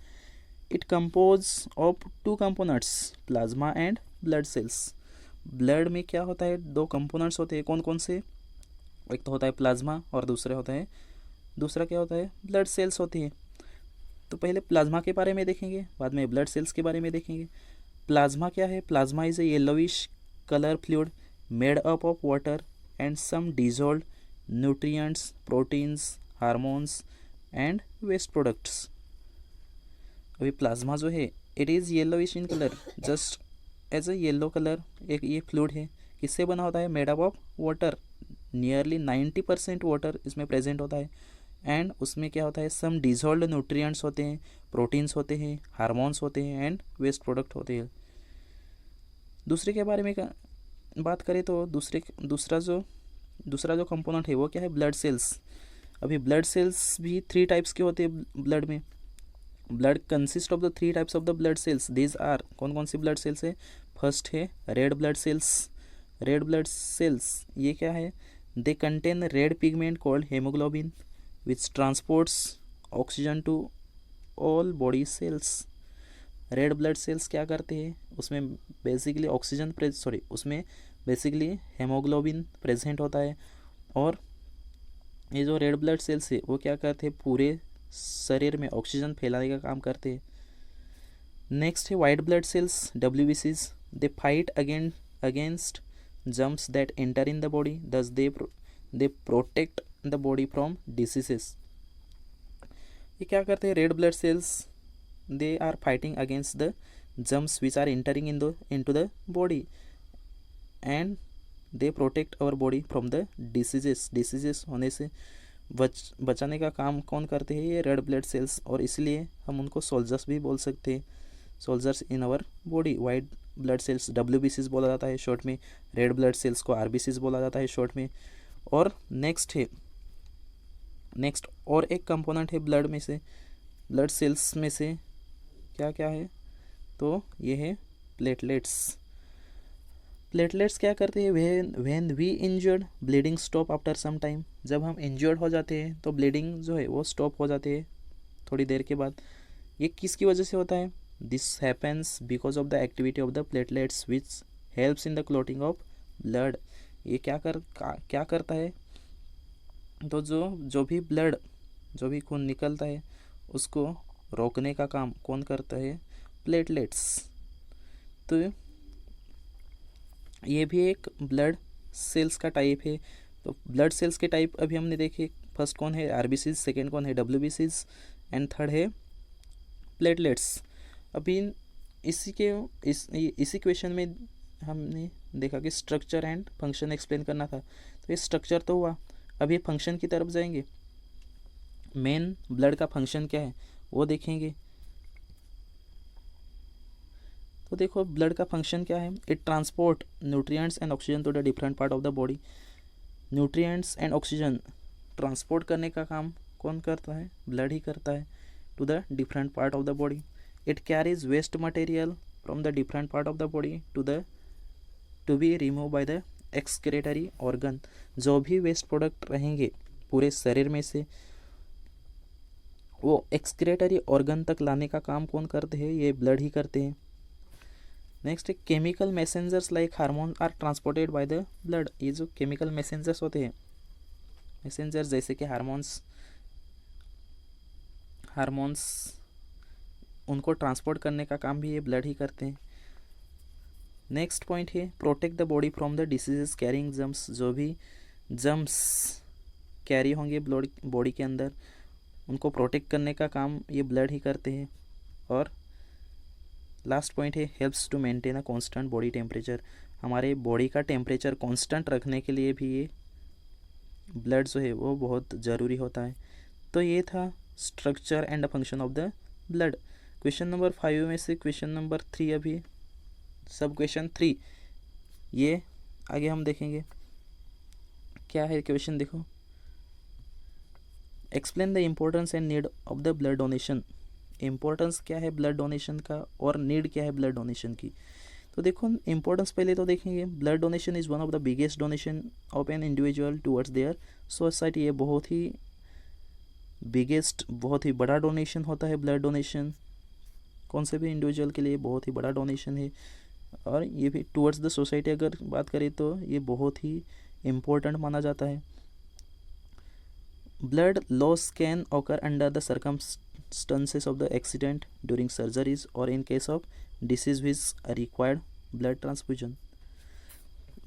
It compose of two components, plasma and blood cells. Blood में क्या होता है, दो कंपोनेंट्स होते हैं, कौन कौन से, एक तो होता है प्लाज्मा और दूसरा क्या होता है, ब्लड सेल्स होती है। तो पहले प्लाज्मा के बारे में देखेंगे, बाद में ब्लड सेल्स के बारे में देखेंगे। प्लाज्मा क्या है, plasma is a yellowish colour fluid made up of water and some dissolved nutrients, proteins, hormones and waste products. अभी प्लाज्मा जो है it is yellowish in colour, just as a yellow colour, एक ये fluid है, किससे बना होता है, made up of water, nearly 90% water इसमें प्रेजेंट होता है। एंड उसमें क्या होता है, सम डिजॉल्व्ड न्यूट्रिएंट्स होते हैं, प्रोटीन्स होते हैं, हार्मोन्स होते हैं एंड वेस्ट प्रोडक्ट होते हैं। दूसरे के बारे में बात करें तो दूसरा जो कंपोनेंट है वो क्या है, ब्लड सेल्स। अभी ब्लड सेल्स भी 3 टाइप्स के होते हैं ब्लड में। Blood consist of the 3 types of the blood cells, these are, कौन कौन सी ब्लड सेल्स है, फर्स्ट है red blood cells. Red blood cells ये क्या है, they contain red pigment called haemoglobin which transports oxygen to all body cells. Red blood cells क्या करते हैं, उसमें बेसिकली उसमें बेसिकली हेमोग्लोबिन प्रेजेंट होता है, और ये जो रेड ब्लड सेल्स है वो क्या करते हैं, पूरे शरीर में ऑक्सीजन फैलाने का काम करते हैं। नेक्स्ट है white blood cells, WBCs, they fight against germs that enter in the body, thus they protect the body from diseases. ये क्या करते हैं, red blood cells, they are fighting against the germs which are entering into the body and they protect our body from the diseases होने से बचाने का काम कौन करते हैं, ये रेड ब्लड सेल्स, और इसलिए हम उनको सोल्जर्स भी बोल सकते हैं, soldiers in our body. White blood cells WBCs बोला जाता है शॉर्ट में, रेड ब्लड सेल्स को RBCs बोला जाता है शॉर्ट में। और नेक्स्ट और एक कंपोनेंट है ब्लड सेल्स में से क्या क्या है, तो ये है प्लेटलेट्स। प्लेटलेट्स क्या करते हैं, when we injured bleeding stop after some time. जब हम इंजर्ड हो जाते हैं तो ब्लीडिंग जो है वो स्टॉप हो जाती है थोड़ी देर के बाद। ये किसकी वजह से होता है, this happens because of the activity of the platelets which helps in the clotting of blood. ये क्या करता है, तो जो भी खून निकलता है उसको रोकने का काम कौन करता है, प्लेटलेट्स। तो ये भी एक ब्लड सेल्स का टाइप है। तो ब्लड सेल्स के टाइप अभी हमने देखे, फर्स्ट कौन है, RBCs, सेकेंड कौन है, WBCs, एंड थर्ड है प्लेटलेट्स। अभी इसी क्वेश्चन में हमने देखा कि स्ट्रक्चर एंड फंक्शन एक्सप्लेन करना था, तो ये स्ट्रक्चर तो हुआ। अभी फंक्शन की तरफ जाएंगे, मेन ब्लड का फंक्शन क्या है वो देखेंगे। तो देखो ब्लड का फंक्शन क्या है, it transport nutrients and oxygen to the different part of the body. Nutrients and oxygen transport करने का काम कौन करता है, ब्लड ही करता है, to the different part of the body. It carries waste material from the different part of the body to be remove by the excretory organ. जो भी वेस्ट प्रोडक्ट रहेंगे पूरे शरीर में से वो एक्सक्रेटरी ऑर्गन तक लाने का काम कौन करते हैं? ये ब्लड ही करते हैं। Next, chemical messengers like hormone are transported by the blood. ये जो केमिकल मैसेंजर्स होते हैं, मैसेंजर्स जैसे कि हार्मोन्स उनको ट्रांसपोर्ट करने का काम भी ये ब्लड ही करते हैं। नेक्स्ट पॉइंट है protect the body from the diseases carrying germs. जो भी जम्स कैरी होंगे बॉडी के अंदर उनको प्रोटेक्ट करने का काम ये ब्लड ही करते हैं। और लास्ट पॉइंट है helps to maintain a constant body temperature. हमारे बॉडी का टेम्परेचर कांस्टेंट रखने के लिए भी ये ब्लड जो है वो बहुत ज़रूरी होता है। तो ये था structure and function of the blood. Question number 5 में से क्वेश्चन नंबर 3 अभी सब क्वेश्चन 3 ये आगे हम देखेंगे। क्या है क्वेश्चन देखो, explain the importance and need of the blood donation. Importance क्या है ब्लड डोनेशन का और नीड क्या है ब्लड डोनेशन की। तो देखो इम्पोर्टेंस पहले तो देखेंगे। Blood donation is one of the biggest donation of an individual towards their society. ये बहुत ही बिगेस्ट, बहुत ही बड़ा डोनेशन होता है ब्लड डोनेशन। कौन से भी इंडिविजुअल के लिए बहुत ही बड़ा डोनेशन है और ये भी टूवर्ड्स द सोसाइटी अगर बात करें तो ये बहुत ही इम्पोर्टेंट माना जाता है। Blood loss can occur under the circumstances of the accident, during surgeries or in case of disease which required blood transfusion।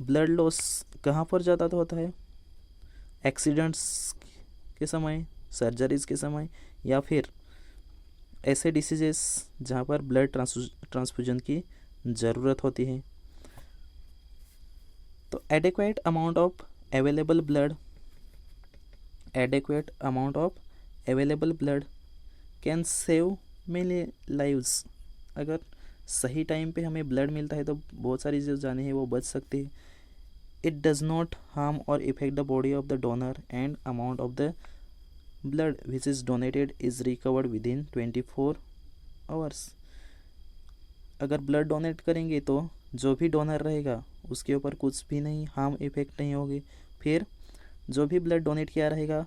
Blood loss कहाँ पर ज़्यादा तो होता है? एक्सीडेंट्स के समय, सर्जरीज के समय या फिर ऐसे डिसीजेस जहाँ पर ब्लड ट्रांसफ्यूजन की ज़रूरत होती है। तो adequate amount of available blood can save many lives. अगर सही टाइम पे हमें ब्लड मिलता है तो बहुत सारी जो जाने हैं वो बच सकती है। इट डज़ नॉट हार्म और effect the body of the donor and amount of the blood which is donated is recovered with in 24 hours. अगर ब्लड डोनेट करेंगे तो जो भी डोनर रहेगा उसके ऊपर कुछ भी नहीं हार्म इफेक्ट नहीं होगी। फिर जो भी ब्लड डोनेट किया रहेगा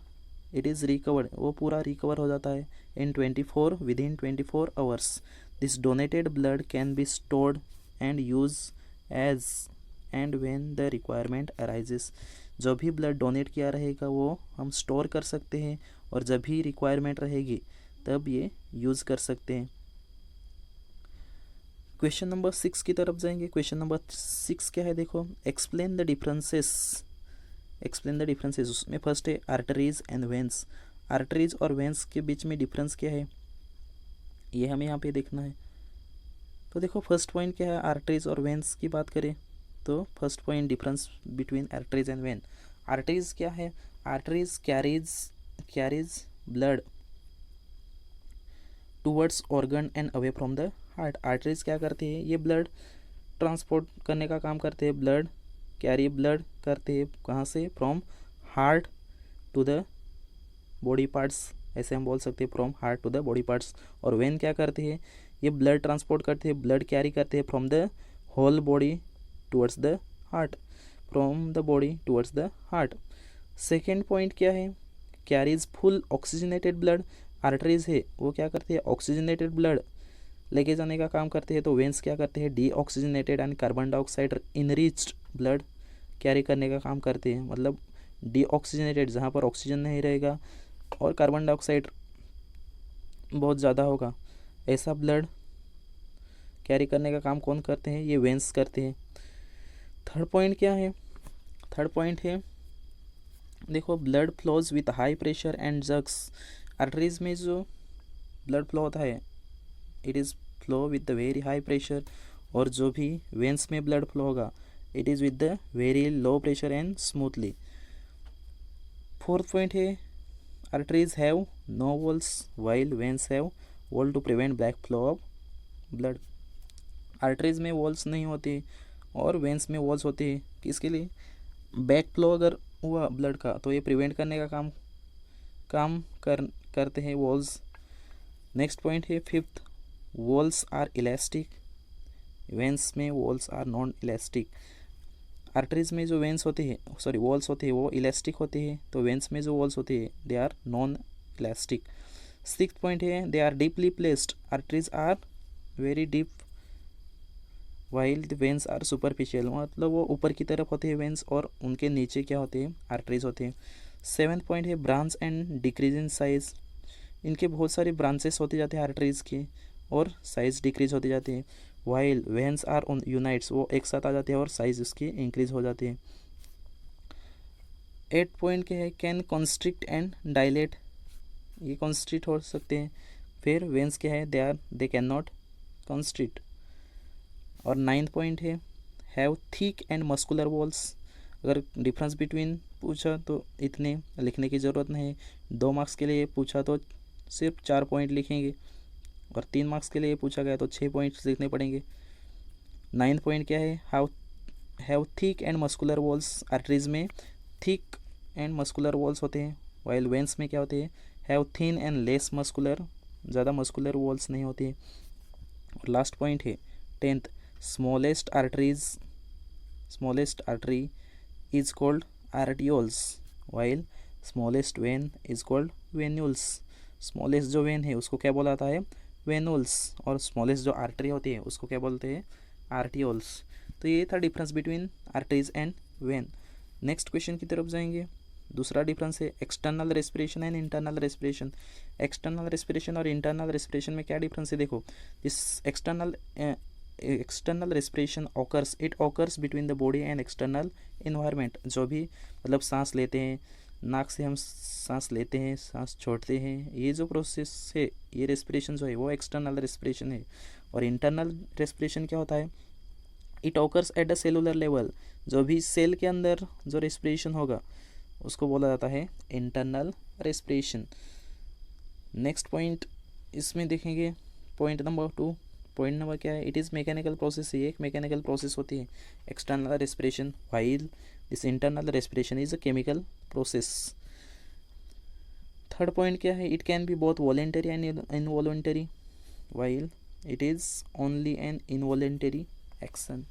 इट इज़ रिकवर्ड, वो पूरा रिकवर हो जाता है within 24 hours. This donated blood can be stored and use as and when the requirement arises. जो भी ब्लड डोनेट किया रहेगा वो हम स्टोर कर सकते हैं और जब भी रिक्वायरमेंट रहेगी तब ये यूज़ कर सकते हैं। क्वेश्चन नंबर 6 की तरफ जाएंगे। क्वेश्चन नंबर 6 क्या है देखो, एक्सप्लेन द डिफरेंसेस। उसमें फर्स्ट है आर्टरीज एंड वेंस। आर्टरीज और वेंस के बीच में डिफरेंस क्या है ये हमें यहाँ पे देखना है। तो देखो फर्स्ट पॉइंट क्या है, आर्टरीज और वेंस की बात करें तो first point difference between arteries and when. Arteries क्या है? Arteries carries blood towards organ and away from the heart. Arteries क्या करते हैं? ये ब्लड ट्रांसपोर्ट करने का काम करते हैं, ब्लड करते हैं कहाँ से? From heart to the body parts, ऐसे हम बोल सकते हैं from heart to the body parts. और वेन क्या करते हैं? ये ब्लड ट्रांसपोर्ट करते हैं, ब्लड कैरी करते हैं from the whole body towards the heart, from the body towards the heart. Second point क्या है? Carries full oxygenated blood. Arteries है वो क्या करते हैं? ऑक्सीजनेटेड ब्लड लेके जाने का काम करते हैं। तो वेंस क्या करते हैं? D oxygenated and carbon dioxide enriched blood carry करने का काम करते हैं। मतलब डी ऑक्सीजनेटेड जहाँ पर ऑक्सीजन नहीं रहेगा और कार्बन डाइऑक्साइड बहुत ज़्यादा होगा, ऐसा ब्लड कैरी करने का काम कौन करते हैं? ये वेंस करते हैं। थर्ड पॉइंट क्या है? थर्ड पॉइंट है देखो, blood flows with high pressure and jerks. Arteries में जो ब्लड फ्लो होता है it is flow with the very high pressure, और जो भी वेंस में ब्लड फ्लो होगा it is with the very low pressure and smoothly. Fourth point है arteries have no walls while veins have wall to prevent back flow of blood. Arteries में walls नहीं होती और वेंस में walls होती है, किसके लिए? बैक फ्लो अगर हुआ ब्लड का तो ये प्रिवेंट करने का काम करते हैं वॉल्स। नेक्स्ट पॉइंट है fifth, walls are elastic veins में walls are non elastic. Arteries में जो वेंस होते हैं वॉल्स होते हैं वो इलास्टिक होते हैं, तो वेंस में जो वॉल्स होते हैं they are non elastic. Sixth point है they are deeply placed, arteries are very deep while the veins are superficial, मतलब वो ऊपर की तरफ होते हैं वेंस और उनके नीचे क्या होते हैं आर्टरीज होते हैं। सेवन्थ पॉइंट है branch and decrease in size, इनके बहुत सारे ब्रांचेस होते जाते हैं आर्टरीज के और साइज डिक्रीज होते जाते हैं। While veins are on unites, वो एक साथ आ जाते हैं और साइज उसकी इंक्रीज हो जाती है। 8 पॉइंट क्या है कैन कॉन्स्ट्रिक्ट एंड डायलेट, ये कॉन्स्ट्रिक्ट हो सकते हैं। फिर वेंस क्या है दे कैन नॉट कॉन्स्ट्रिक्ट। और 9th पॉइंट है have thick and muscular walls, अगर डिफरेंस बिटवीन पूछा तो इतने लिखने की ज़रूरत नहीं। 2 मार्क्स के लिए पूछा तो सिर्फ 4 पॉइंट लिखेंगे और 3 मार्क्स के लिए पूछा गया तो 6 पॉइंट्स लिखने पड़ेंगे। 9th पॉइंट क्या है have thick and muscular walls, arteries में थिक एंड मस्कुलर वॉल्स होते हैं, वाइल वेंस में क्या होते हैं have thin and less muscular, ज़्यादा मस्कुलर वॉल्स नहीं होती है। और लास्ट पॉइंट है 10th smallest artery is called arterioles while smallest vein is called venules। Smallest जो वेन है उसको क्या बोला जाता है वेनुल्स, और स्मॉलेस्ट जो आर्टरी होती है उसको क्या बोलते हैं आर्टियोल्स। तो ये था difference between arteries and when. Next question की तरफ जाएंगे। दूसरा डिफरेंस है external respiration and internal respiration. External respiration और इंटरनल रेस्पिरेशन में क्या डिफरेंस है देखो, इस external respiration occurs between the body and external environment, जो भी मतलब सांस लेते हैं, नाक से हम सांस लेते हैं सांस छोड़ते हैं, ये जो प्रोसेस है ये रेस्पिरेशन जो है वो एक्सटर्नल रेस्पिरेशन है। और इंटरनल रेस्पिरेशन क्या होता है it occurs at the cellular level, जो भी सेल के अंदर जो रेस्पिरेशन होगा उसको बोला जाता है इंटरनल रेस्पिरेशन। नेक्स्ट पॉइंट इसमें देखेंगे पॉइंट नंबर 2। पॉइंट नंबर क्या है इट इज़ मैकेनिकल प्रोसेस, ये एक मैकेनिकल प्रोसेस होती है external respiration, while this internal respiration is a chemical process. Third point क्या है it can be both voluntary and involuntary, while it is only an involuntary action.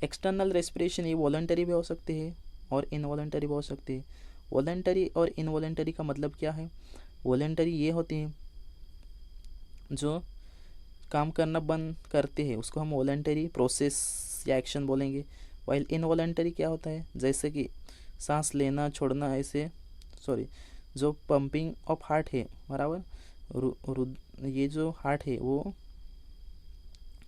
External respiration ये voluntary भी हो सकती है और इनवॉलेंटरी भी हो सकती है। वॉलेंटरी और इनवॉलेंटरी का मतलब क्या है, वॉलेंटरी ये होती है जो काम करना बंद करते हैं उसको हम वॉलेंटरी प्रोसेस या एक्शन बोलेंगे। वाइल इनवॉलेंटरी क्या होता है जैसे कि सांस लेना छोड़ना, ऐसे जो पंपिंग ऑफ हार्ट है बराबर, ये जो हार्ट है वो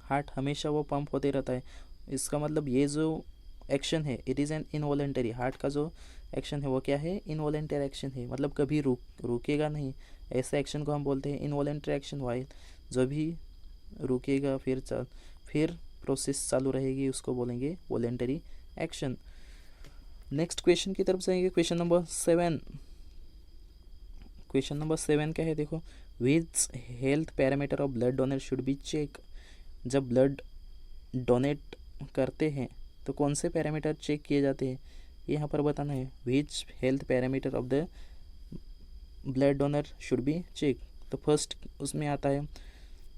हार्ट हमेशा वो पंप होते रहता है, इसका मतलब ये जो एक्शन है it is an involuntary, heart का जो एक्शन है वो क्या है इनवॉलेंटरी एक्शन है, मतलब कभी रुकेगा नहीं, ऐसे एक्शन को हम बोलते हैं इनवॉलेंटरी एक्शन। वाइल जो भी रुकेगा फिर प्रोसेस चालू रहेगी उसको बोलेंगे वॉलेंटरी एक्शन। नेक्स्ट क्वेश्चन की तरफ जाएंगे। क्वेश्चन नंबर 7 क्या है देखो, which health parameter of blood donor should be check. जब ब्लड डोनेट करते हैं तो कौन से पैरामीटर चेक किए जाते हैं ये यहाँ पर बताना है। Which health parameter of the blood donor should be check, तो फर्स्ट उसमें आता है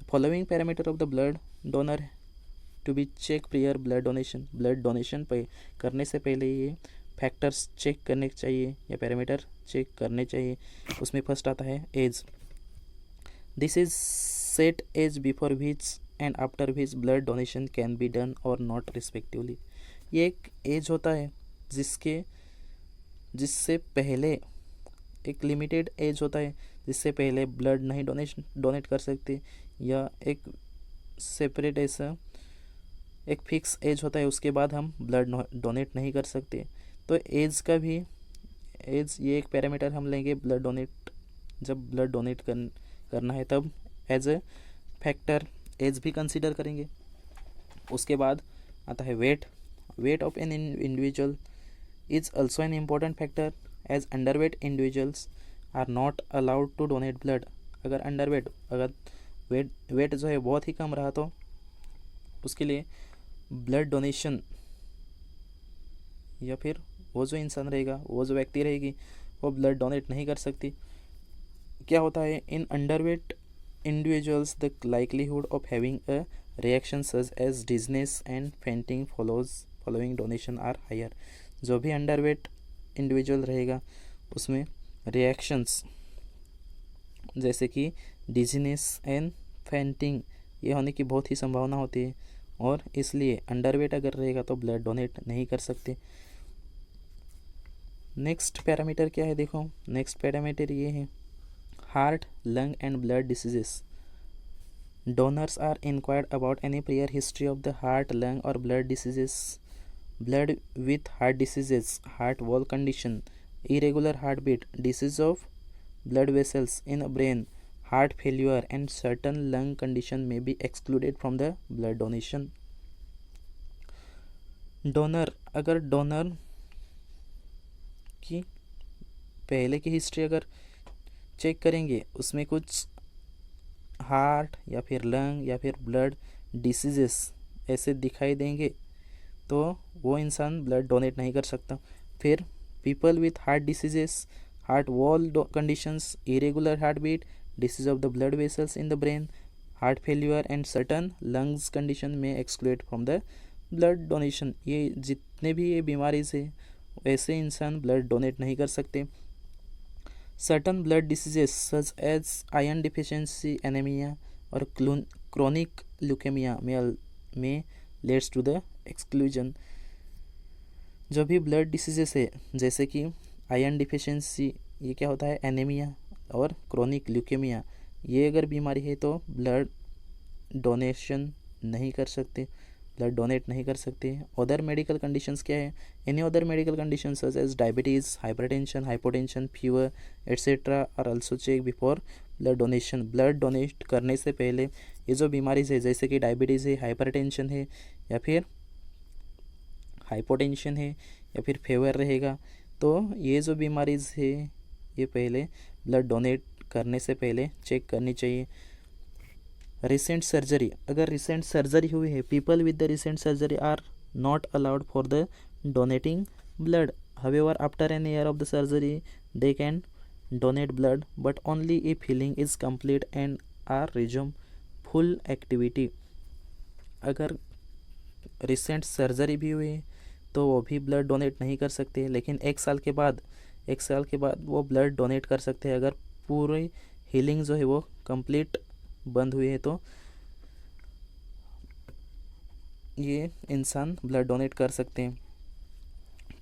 following parameter of the blood donor to be check prior blood donation. Blood donation पे करने से पहले ये फैक्टर्स चेक करने चाहिए या पैरामीटर चेक करने चाहिए। उसमें फर्स्ट आता है age, this is set age before which and after which blood donation can be done और नॉट रिस्पेक्टिवली। ये एक एज होता है जिससे पहले एक लिमिटेड एज होता है जिससे पहले ब्लड नहीं डोनेट कर सकते, या एक सेपरेट ऐसा एक फिक्स एज होता है उसके बाद हम ब्लड डोनेट नहीं कर सकते। तो एज का भी ये एक पैरामीटर हम लेंगे ब्लड डोनेट, जब ब्लड डोनेट करना है तब एज ए फैक्टर एज भी कंसीडर करेंगे। उसके बाद आता है weight of an individual is also an important factor as underweight individuals are not allowed to donate blood. अगर वेट जो है बहुत ही कम रहा तो उसके लिए ब्लड डोनेशन या फिर वो जो इंसान रहेगा वो जो व्यक्ति रहेगी वो ब्लड डोनेट नहीं कर सकती। क्या होता है in underweight individuals the likelihood of having a Reactions such as dizziness and fainting following donation are higher. जो भी अंडरवेट इंडिविजुअल रहेगा उसमें रिएक्शंस जैसे कि डिजीनेस एंड फेंटिंग ये होने की बहुत ही संभावना होती है, और इसलिए अंडरवेट अगर रहेगा तो ब्लड डोनेट नहीं कर सकते। नेक्स्ट पैरामीटर क्या है देखो, नेक्स्ट पैरामीटर ये है heart, lung and blood diseases. Donors are inquired about any prior history of the heart, lung और blood diseases. Blood with heart diseases, heart wall condition, irregular heartbeat, disease of blood vessels in brain, heart failure and certain lung condition may be excluded from the blood donation. Donor, अगर donor की पहले की history अगर check करेंगे उसमें कुछ heart या फिर लंग या फिर ब्लड डिसीजेस ऐसे दिखाई देंगे तो वो इंसान ब्लड डोनेट नहीं कर सकता। फिर people with heart diseases, heart wall conditions, irregular heart beat, disease of the blood vessels in the brain, heart failure and certain lungs condition में excluded from the blood donation. ये जितने भी ये बीमारी से वैसे इंसान ब्लड डोनेट नहीं कर सकते। Certain blood diseases such as iron deficiency, anaemia और क्रोनिक ल्यूकेमिया में लेड्स टू द एक्सक्लूजन। जो भी ब्लड डिसीजेस है जैसे कि आयरन डिफिशियंसी, ये क्या होता है एनीमिया, और क्रोनिक ल्यूकेमिया, ये अगर बीमारी है तो ब्लड डोनेशन नहीं कर सकते, ब्लड डोनेट नहीं कर सकते। अदर मेडिकल कंडीशंस क्या है, any other medical conditions such as diabetes, hypertension, hypotension, fever etcetera are also check before blood donation. Blood donate करने से पहले ये जो बीमारीज है जैसे कि डायबिटीज़ है, हाइपरटेंशन है या फिर हाइपोटेंशन है या फिर फीवर रहेगा, तो ये जो बीमारीज है ये पहले ब्लड डोनेट करने से पहले चेक करनी चाहिए। रिसेंट सर्जरी, अगर रिसेंट सर्जरी हुई है, people with the recent surgery are not allowed for the donating blood. However after an year of the surgery they can donate blood but only if healing is complete and are resume full activity. अगर recent surgery भी हुई है तो वो भी blood donate नहीं कर सकते, लेकिन एक साल के बाद वो ब्लड डोनेट कर सकते हैं अगर पूरी हीलिंग जो है वो कंप्लीट बंद हुई है तो ये इंसान ब्लड डोनेट कर सकते हैं।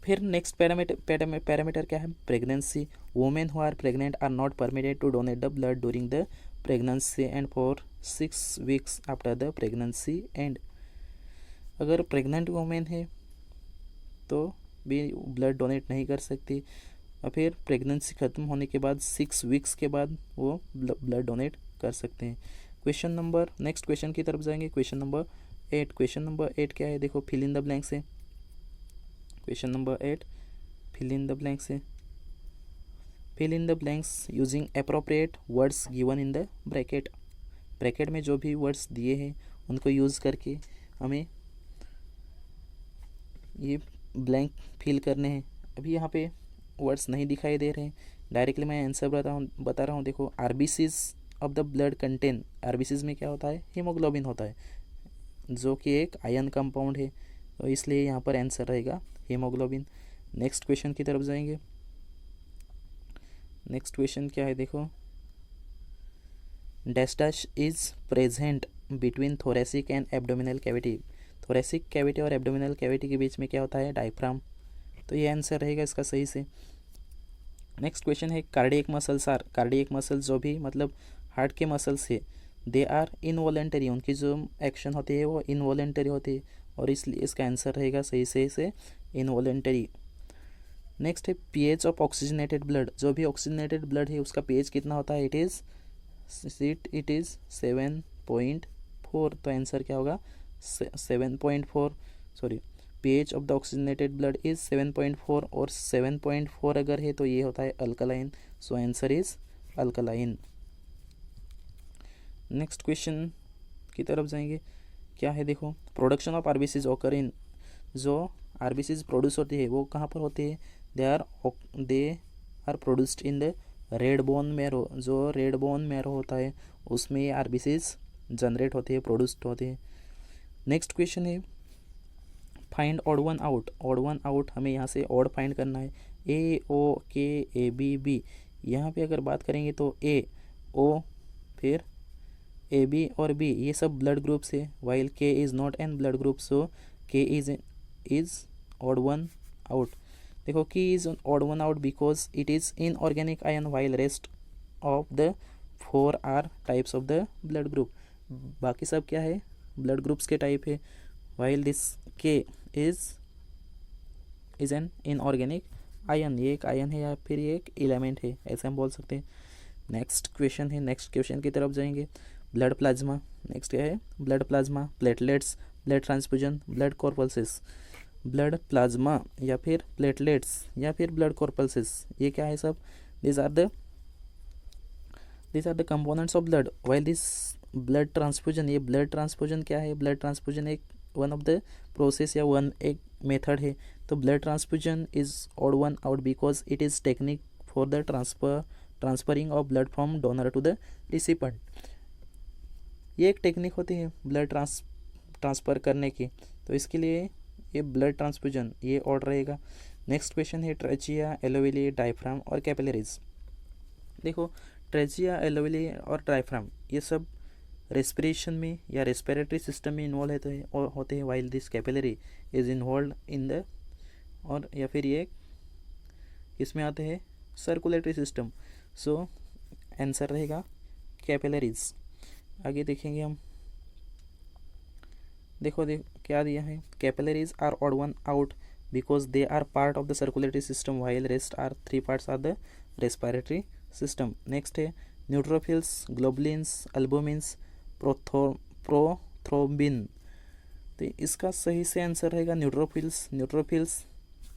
फिर नेक्स्ट पैरामीटर क्या है, pregnancy. Women who are pregnant are not permitted to donate the blood during the pregnancy and for 6 weeks after the pregnancy end. अगर प्रेग्नेंट वुमेन है तो भी ब्लड डोनेट नहीं कर सकती, और फिर प्रेगनेंसी ख़त्म होने के बाद 6 वीक्स के बाद वो ब्लड डोनेट कर सकते हैं। नेक्स्ट क्वेश्चन की तरफ जाएंगे। क्वेश्चन नंबर 8 क्या है देखो, फिल इन द ब्लैंक्स है। Question number 8 fill in the blanks है। Fill in the blanks using appropriate words given in the bracket. Bracket में जो भी वर्ड्स दिए हैं उनको यूज़ करके हमें ये ब्लैंक फिल करने हैं। अभी यहाँ पे वर्ड्स नहीं दिखाई दे रहे हैं, डायरेक्टली मैं आंसर बता रहा हूँ। देखो, RBCs of the blood contain, RBCs में क्या होता है, हीमोग्लोबिन होता है जो कि एक आयरन कंपाउंड है, तो इसलिए यहाँ पर आंसर रहेगा हीमोग्लोबिन। नेक्स्ट क्वेश्चन की तरफ जाएंगे। नेक्स्ट क्वेश्चन क्या है देखो, dash is present between thoracic and abdominal cavity. Thoracic cavity और एब्डोमिनल कैविटी के बीच में क्या होता है, डायफ्राम। तो ये आंसर रहेगा इसका सही से। नेक्स्ट क्वेश्चन है cardiac muscles are, cardiac muscles जो भी मतलब हार्ट के मसल्स है, दे आर इनवॉलेंटरी, उनकी जो एक्शन होती है वो इनवॉलेंटरी होती है, और इसलिए इसका आंसर रहेगा सही से इनवॉलेंटरी। नेक्स्ट है पीएच ऑफ ऑक्सीजनेटेड ब्लड, जो भी ऑक्सीजनेटेड ब्लड है उसका पीएच कितना होता है, इट इज़ 7.4। तो आंसर क्या होगा 7.4, sorry pH of the oxygenated blood is 7.4, और 7.4 अगर है तो ये होता है alkaline, so answer is alkaline. Next question की तरफ जाएंगे। क्या है देखो, production of RBCs occur in, जो आरबीसीज प्रोड्यूस होती है वो कहाँ पर होती है, they are produced in the red bone marrow. जो रेड बोन मैरो होता है उसमें ये आरबीसीज जनरेट होती है, प्रोड्यूस्ड होती है। नेक्स्ट क्वेश्चन है find odd one out. Odd one out हमें यहाँ से ऑड फाइंड करना है। ए ओ के ए बी बी, यहाँ पे अगर बात करेंगे तो ए ओ फिर ए बी और बी ये सब ब्लड ग्रुप्स है, while K is not an blood group, so K is odd one out. देखो K is odd one out because it is inorganic ion while rest of the 4 are types of the blood group. बाकी सब क्या है, blood groups के type है, while this K is an inorganic ion, ये एक ion है या फिर ये एक एलिमेंट है, ऐसे हम बोल सकते हैं। नेक्स्ट क्वेश्चन है, नेक्स्ट क्वेश्चन की तरफ जाएंगे। ब्लड प्लाज्मा, नेक्स्ट क्या है, blood plasma, platelets, blood transfusion, blood corpuscles. Blood plasma या फिर प्लेटलेट्स या फिर ब्लड कॉर्पल्सेस, ये क्या है सब, these are the components of blood, while this blood transfusion, ये blood transfusion क्या है, blood transfusion एक one of the process या one एक method है। तो blood transfusion is odd one out because it is technique for the transferring of blood from donor to the recipient। ये एक टेक्निक होती है ब्लड ट्रांसफ़र करने की, तो इसके लिए ये ब्लड ट्रांसफ्यूजन ये ऑड रहेगा। नेक्स्ट क्वेश्चन है ट्रेचिया, एलोवेली, डायफ्राम और कैपिलरीज। देखो ट्रेचिया, एलोवेली और डायफ्राम ये सब रेस्पिरेशन में या रेस्पिरेटरी सिस्टम में इन्वॉल्व होते हैं while this capillary is involve in the, और या फिर ये इसमें आते हैं सर्कुलेटरी सिस्टम, सो आंसर रहेगा कैपिलरीज। आगे देखेंगे हम, देखो क्या दिया है, capillaries are odd one out because they are part of the circulatory system while rest are 3 parts are the respiratory system. Next है न्यूट्रोफिल्स, ग्लोबुलिन्स, अल्बुमिन्स, प्रोथ्रोम्बिन। तो इसका सही से आंसर रहेगा neutrophils. Neutrophils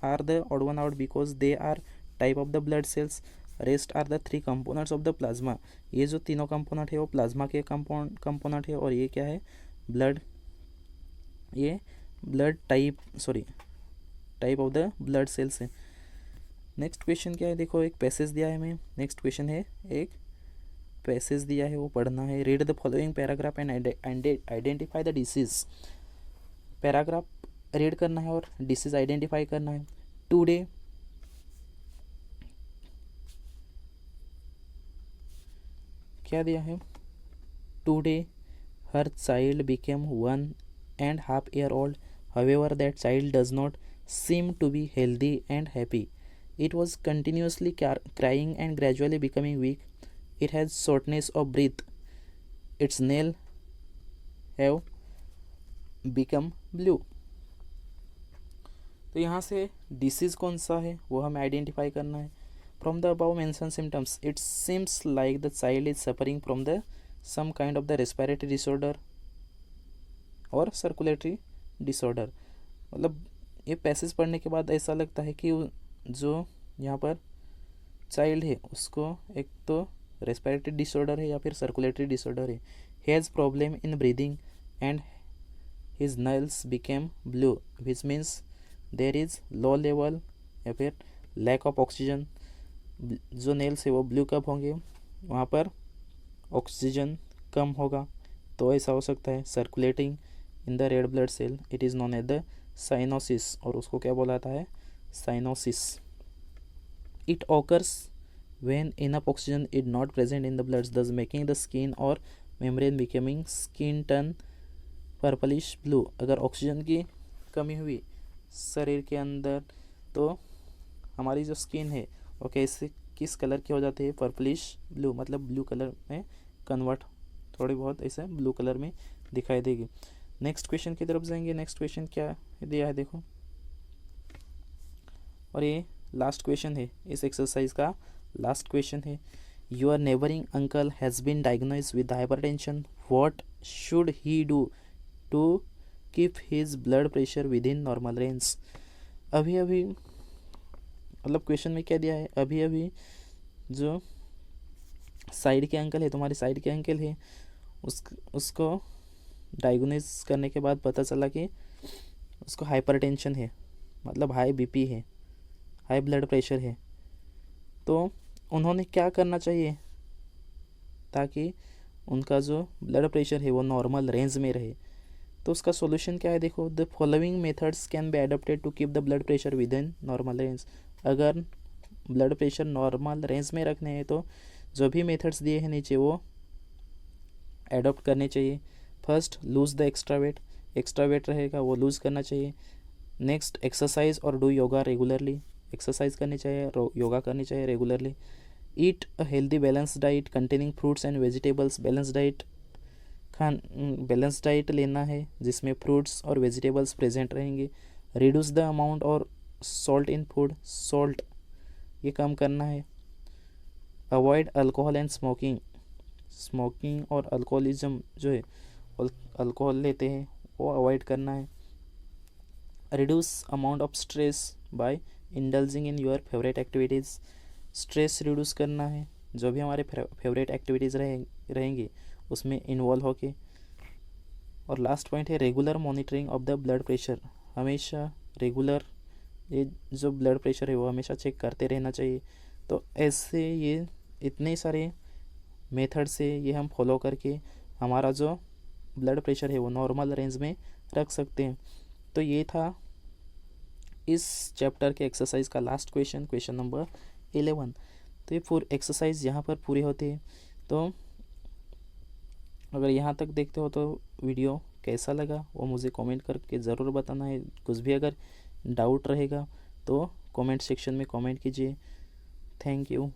are the odd one out because they are type of the blood cells, rest are the 3 components of the plasma. ये जो तीनों component है वो प्लाज्मा के कंपोनेंट है, और ये क्या है, ब्लड, ये blood type of the blood cells है। नेक्स्ट क्वेश्चन क्या है, देखो एक पैसेज दिया है हमें, नेक्स्ट क्वेश्चन है एक पैसेज दिया है वो पढ़ना है। Read the following paragraph and identify the disease. Paragraph read करना है और डिसीज आइडेंटिफाई करना है। टुडे क्या दिया है, today her child became 1.5 year old, however that child does not seem to be healthy and happy. It was continuously crying and gradually becoming weak. It has shortness of breath. Its nails have become blue. तो यहाँ से disease कौन सा है वो हमें identify करना है। From the above mention symptoms it seems like the child is suffering from the some kind of the respiratory disorder और सर्कुलेटरी डिसऑर्डर। मतलब ये पैसेज पढ़ने के बाद ऐसा लगता है कि जो यहाँ पर चाइल्ड है उसको एक तो रेस्पिरेटरी डिसऑर्डर है या फिर सर्कुलेटरी डिसऑर्डर है। He has problem in breathing and his nails became blue which means there is low level या फिर लैक ऑफ ऑक्सीजन। जो नेल्स है वो ब्लू कब होंगे, वहाँ पर ऑक्सीजन कम होगा, तो ऐसा हो सकता है। Circulating in the red blood cell it is known as the cyanosis, और उसको क्या बोलाता है, cyanosis. It occurs when enough oxygen is not present in the blood thus making the skin और membrane becoming skin turn purplish blue. अगर oxygen की कमी हुई शरीर के अंदर तो हमारी जो स्किन है वो कैसे किस कलर की हो जाती है, पर्पलिश ब्लू, मतलब ब्लू कलर में कन्वर्ट थोड़ी बहुत ऐसे ब्लू कलर में दिखाई देगी। नेक्स्ट क्वेश्चन की तरफ जाएंगे। नेक्स्ट क्वेश्चन क्या दिया है देखो, और ये लास्ट क्वेश्चन है, इस एक्सरसाइज का लास्ट क्वेश्चन है। Your neighbouring uncle has been diagnose with hypertension, what should he do to keep his blood pressure within normal range. अभी अभी मतलब क्वेश्चन में क्या दिया है, अभी अभी जो साइड के अंकल है, तुम्हारी साइड के अंकल है, उसको डायग्नोज करने के बाद पता चला कि उसको हाइपरटेंशन है, मतलब हाई बीपी है, हाई ब्लड प्रेशर है। तो उन्होंने क्या करना चाहिए ताकि उनका जो ब्लड प्रेशर है वो नॉर्मल रेंज में रहे। तो उसका सॉल्यूशन क्या है, देखो, the following methods can be adopted to keep the blood pressure within normal range. अगर ब्लड प्रेशर नॉर्मल रेंज में रखने हैं तो जो भी मेथड्स दिए हैं नीचे वो एडोप्ट करने चाहिए। First, lose the extra weight रहेगा वो लूज़ करना चाहिए। नेक्स्ट, एक्सरसाइज और डू योगा रेगुलरली, एक्सरसाइज करनी चाहिए, योगा करनी चाहिए regularly. Eat a healthy balance diet containing fruits and vegetables, balance diet लेना है जिसमें फ्रूट्स और वेजिटेबल्स प्रेजेंट रहेंगे। रिड्यूस द अमाउंट और सॉल्ट इन फूड, सॉल्ट ये कम करना है। अवॉइड अल्कोहल एंड स्मोकिंग और अल्कोहलिज्म जो है अल्कोहल लेते हैं वो अवॉइड करना है। Reduce amount of stress by indulging in your favourite activities, stress reduce करना है, जो भी हमारे फेवरेट एक्टिविटीज़ रहेंगी उसमें इन्वॉल्व होके। और लास्ट पॉइंट है regular monitoring of the blood pressure, हमेशा रेगुलर ये जो ब्लड प्रेशर है वो हमेशा चेक करते रहना चाहिए। तो ऐसे ये इतने सारे मेथड से ये हम फॉलो करके हमारा जो ब्लड प्रेशर है वो नॉर्मल रेंज में रख सकते हैं। तो ये था इस चैप्टर के एक्सरसाइज का लास्ट क्वेश्चन नंबर 11। तो ये एक्सरसाइज यहाँ पर पूरी होती है। तो अगर यहाँ तक देखते हो तो वीडियो कैसा लगा वो मुझे कमेंट करके ज़रूर बताना है। कुछ भी अगर डाउट रहेगा तो कमेंट सेक्शन में कमेंट कीजिए। Thank you.